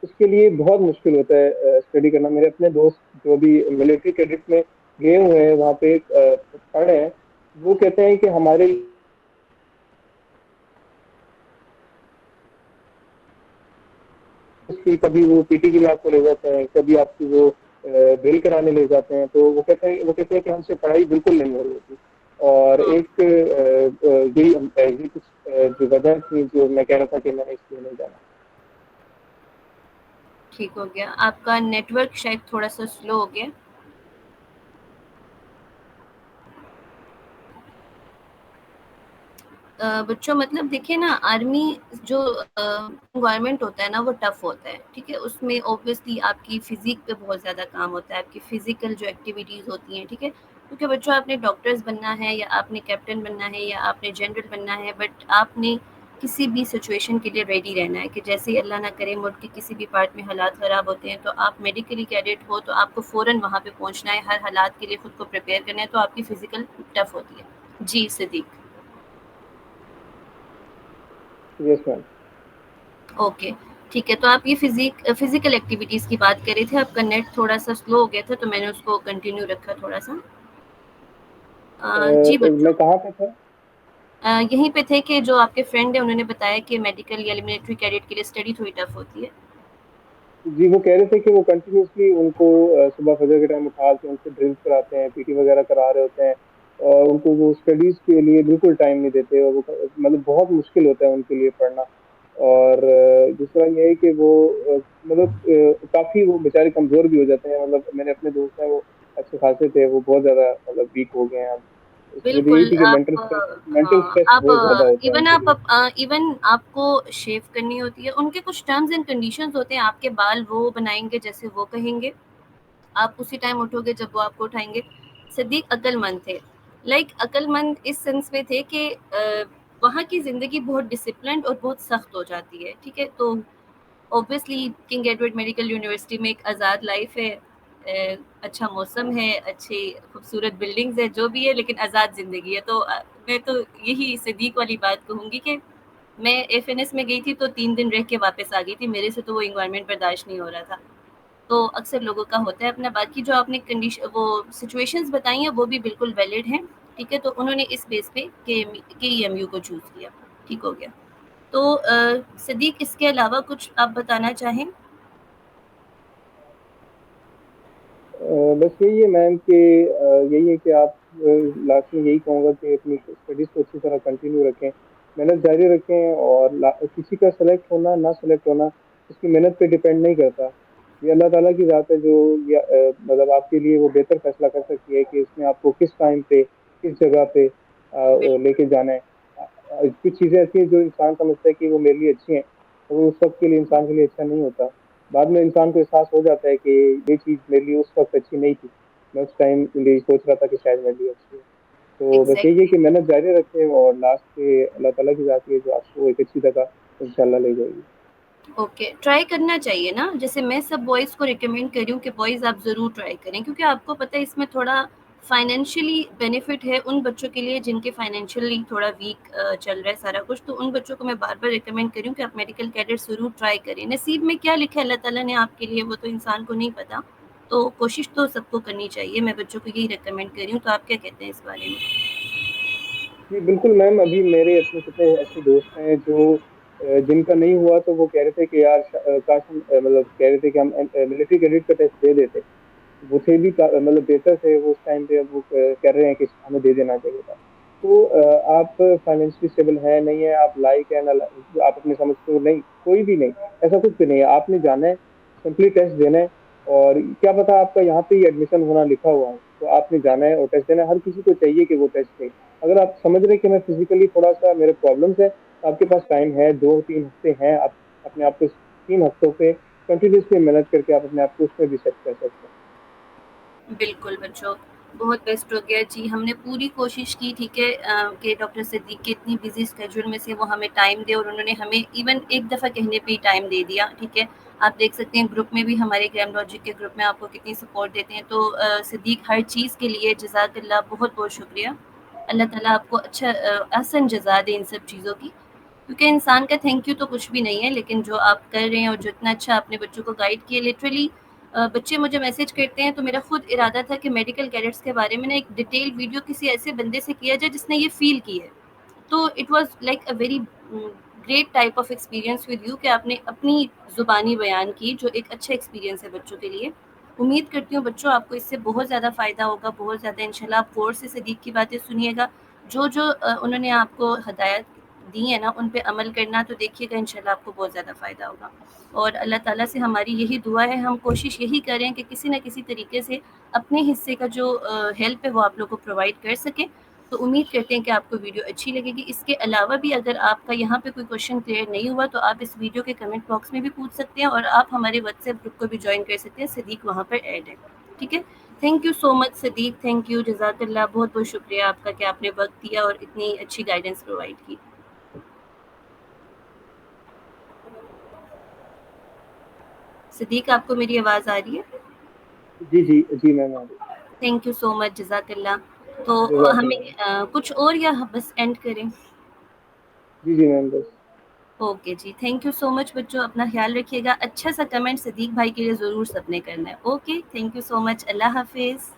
उसके लिए बहुत मुश्किल होता है स्टडी करना। मेरे अपने दोस्त जो भी मिलिट्री कैडेट में गए हुए हैं वहाँ पे पढ़े हैं, वो कहते हैं कि हमारे उसकी कभी वो पीटी के लिए आपको ले जाते हैं, कभी आपकी वो ड्रिल कराने ले जाते हैं, तो वो कहते हैं कि हमसे पढ़ाई बिल्कुल नहीं हो रही होती। और एक यही कुछ जो वजह थी जो मैं कह रहा था कि मैंने इसलिए नहीं जाना। ठीक हो गया, आपका नेटवर्क शायद थोड़ा सा स्लो हो गया। बच्चों, मतलब देखिए ना, आर्मी जो एनवायरनमेंट होता है ना वो टफ होता है, ठीक है, उसमें ऑब्वियसली आपकी फिजिक पे बहुत ज़्यादा काम होता है, आपकी फिजिकल जो एक्टिविटीज़ होती हैं, ठीक है, क्योंकि बच्चों आपने डॉक्टर्स बनना है या आपने कैप्टन बनना है या आपने जनरल बनना है, बट आपने किसी भी सिचुएशन के लिए रेडी रहना है कि जैसे ही अल्लाह ना करे मुल्क के किसी भी पार्ट में हालात ख़राब होते हैं, तो आप मेडिकली कैडेट हो तो आपको फ़ौरन वहाँ पे पहुँचना है, हर हालात के लिए खुद को प्रिपेयर करना है, तो आपकी फिजिकल टफ होती है। जी सिद्दीक। Yes ma'am. ओके, ठीक है, तो आप ये फिजिकल एक्टिविटीज़ की बात कर रहे थे, आपका नेट थोड़ा सा स्लो हो गया था तो मैंने उसको कंटिन्यू रखा थोड़ा सा। जी बच्चों, मैं कहाँ पे था? यहीं पे थे कि जो आपके फ्रेंड है उन्होंने बताया कि मेडिकल या मिलिट्री कैडेट के लिए स्टडी थोड़ी टफ होती है। जी वो कह रहे थे कि वो कंटिन्यूसली उनको सुबह फजर के टाइम उठा के उनसे ड्रिल्स कराते हैं, पीटी वगैरह करा रहे होते हैं, और उनको वो स्टडीज के लिए बिल्कुल टाइम नहीं देते, और वो मतलब बहुत मुश्किल होता है उनके लिए पढ़ना। और दूसरा ये है कि वो मतलब काफी वो बेचारे कमजोर भी हो जाते हैं। मतलब मैंने अपने दोस्त हैं, वो अच्छे खासे थे, वो बहुत ज्यादा मतलब वीक हो गए हैं अब। उसकी वजह यही बिल्कुल, थी कि आप हाँ, मेंटल स्ट्रेस आप बहुत ज्यादा होता है इवन उनके लिए। इवन आपको शेव करनी होती है, उनके कुछ टर्म्स एंड कंडीशंस होते हैं, आपके बाल वो बनाएँगे जैसे वो कहेंगे, आप उसी टाइम उठोगे जब वो आपको उठाएँगे। सिद्दीक अक्लमंद थे, लाइक अक्लमंद इस सेंस में थे कि वहाँ की ज़िंदगी बहुत डिसिप्लिन्ड और बहुत सख्त हो जाती है, ठीक है? तो obviously king Edward medical university में एक आज़ाद लाइफ है, अच्छा मौसम है, अच्छी खूबसूरत बिल्डिंग्स है, जो भी है, लेकिन आज़ाद ज़िंदगी है। तो मैं तो यही सिद्दीक वाली बात कहूँगी कि मैं एफएनएस में गई थी तो 3 दिन रह के वापस आ गई थी, मेरे से तो वो इन्वायरमेंट बर्दाश्त नहीं हो रहा था। तो अक्सर लोगों का होता है अपना। बाकी जो आपने कंडीशन वो सिचुएशंस बताई हैं वो भी बिल्कुल वैलिड हैं, ठीक है? तो उन्होंने इस बेस पे के एम यू को चूज़ किया, ठीक हो गया। तो सिद्दीक, इसके अलावा कुछ आप बताना चाहें? बस यही है मैम कि यही है कि आप लास्ट में यही कहूँगा कि अपनी स्टडीज को अच्छी तरह कंटिन्यू रखें, मेहनत जारी रखें। और किसी का सेलेक्ट होना ना सेलेक्ट होना उसकी मेहनत पे डिपेंड नहीं करता। ये अल्लाह ताला की ज़ात है जो मतलब आपके लिए वो बेहतर फैसला कर सकती है कि उसने आपको किस टाइम पे किस जगह पे बिल्कुल। लेके जाना है। कुछ चीज़ें ऐसी हैं जो इंसान समझता है कि वो मेरे लिए अच्छी हैं, तो वो उस वक्त के लिए इंसान के लिए अच्छा नहीं होता। बाद में इंसान को एहसास हो जाता है कि ये चीज मेरे लिए उस वक्त अच्छी नहीं थी, मैं उस टाइम ये सोच रहा था कि शायद मेरे लिए अच्छी है। तो बस यही है एग्जैक्टली। कि मेहनत जारी रखें और लास्ट पे अल्लाह ताला की जाती है जो आपको एक अच्छी जगह इंशाल्लाह ले जाएगी। ओके, ट्राई करना चाहिए ना, जैसे मैं सब बॉयज़ को रिकमेंड कर रही हूँ कि बॉयज़ आप ज़रूर ट्राई करें, क्योंकि आपको पता है इसमें थोड़ा फाइनेंशियली बेनिफिट है उन बच्चों के लिए जिनके फाइनेंशियली थोड़ा वीक चल रहा है सारा कुछ। तो उन बच्चों को मैं बार बार रिकमेंड करी हूँ कि आप मेडिकल कैडेट ज़रूर ट्राई करें। नसीब में क्या लिखा है अल्लाह ताला ने आपके लिए, वो तो इंसान को नहीं पता। तो कोशिश तो सबको करनी चाहिए, मैं बच्चों को यही रिकमेंड कर रही हूँ। तो आप क्या कहते हैं इस बारे में? जी बिल्कुल मैम, अभी मेरे अपने कितने ऐसे दोस्त हैं जो जिनका नहीं हुआ तो वो कह रहे थे कि यार काश हम मतलब कह रहे थे कि हम मिलिट्री कैडेट का टेस्ट दे देते। वो थे भी मतलब बेहतर थे वो उस टाइम पे, अब वो कर रहे हैं कि हमें दे देना चाहिए था। तो आप फाइनेंशियली स्टेबल है नहीं है, आप लाइक है ना आप अपने समझते हो, नहीं कोई भी नहीं, ऐसा कुछ भी नहीं है। आपने जाना है, सिंपली टेस्ट देना है। और क्या पता आपका यहाँ पे ही एडमिशन होना लिखा हुआ है, तो आपने जाना है और टेस्ट देना है। हर किसी को चाहिए कि वो टेस्ट दे। अगर आप समझ रहे हैं कि मैं फिजिकली थोड़ा सा मेरे प्रॉब्लम्स है, तो आपके पास टाइम है, 2-3 हफ्ते हैं, आप अपने आप को 3 हफ्तों पे कंटिन्यूसली मेहनत करके आप अपने आप को उसमें भी सेट कर सकते हैं। बिल्कुल बच्चों, बहुत बेस्ट हो गया जी। हमने पूरी कोशिश की, ठीक है, कि डॉक्टर सिद्दीक के इतनी बिजी स्केड्यूल में से वो हमें टाइम दे, और उन्होंने हमें इवन एक दफ़ा कहने पे ही टाइम दे दिया, ठीक है। आप देख सकते हैं ग्रुप में भी, हमारे ग्राम लॉजिक के ग्रुप में आपको कितनी सपोर्ट देते हैं। तो सिद्दीक, हर चीज़ के लिए जज़ाकल्लाह, बहुत बहुत शुक्रिया। अल्लाह ताला आपको अच्छा अहसन जज़ा दे इन सब चीज़ों की, क्योंकि इंसान का थैंक यू तो कुछ भी नहीं है, लेकिन जो आप कर रहे हैं और जो इतना अच्छा अपने बच्चों को गाइड किए, लिटरली बच्चे मुझे मैसेज करते हैं। तो मेरा खुद इरादा था कि मेडिकल कैडेट्स के बारे में ना एक डिटेल वीडियो किसी ऐसे बंदे से किया जाए जिसने ये फील की है। तो it was like a very great type of experience with you, कि आपने अपनी ज़ुबानी बयान की, जो एक अच्छा एक्सपीरियंस है बच्चों के लिए। उम्मीद करती हूँ बच्चों आपको इससे बहुत ज़्यादा फ़ायदा होगा, बहुत ज़्यादा। इंशाल्लाह आप गौर से सदीक की बातें सुनिएगा, जो उन्होंने आपको हदायत दी है ना, उन पे अमल करना, तो देखिएगा इंशाल्लाह आपको बहुत ज़्यादा फ़ायदा होगा। और अल्लाह ताला से हमारी यही दुआ है, हम कोशिश यही करें कि किसी न किसी तरीके से अपने हिस्से का जो हेल्प है वो आप लोग को प्रोवाइड कर सकें। तो उम्मीद करते हैं कि आपको वीडियो अच्छी लगेगी। इसके अलावा भी अगर आपका यहाँ पे कोई क्वेश्चन क्लियर नहीं हुआ तो आप इस वीडियो के कमेंट बॉक्स में भी पूछ सकते हैं, और आप हमारे व्हाट्सएप ग्रुप को भी ज्वाइन कर सकते हैं, सदीक वहाँ पर ऐड है, ठीक है। Thank you so much Sadiq, thank you, जज़ाकल्लाह, बहुत बहुत शुक्रिया आपका कि आपने वक्त दिया और इतनी अच्छी गाइडेंस प्रोवाइड की। सदीक, आपको मेरी आवाज़ आ रही है? जी जी जी मैम, आ रही थैंक यू सो मच, जज़ाकल्लाह। तो है। जज़ाकल्लाह हमें मैम। कुछ और, या बस एंड करें? जी जी मैम, बस। ओके जी, थैंक यू सो मच बच्चों, अपना ख्याल रखिएगा। अच्छा सा कमेंट सदीक भाई के लिए ज़रूर सबने करना है। Okay, thank you so much, अल्लाह हाफिज़।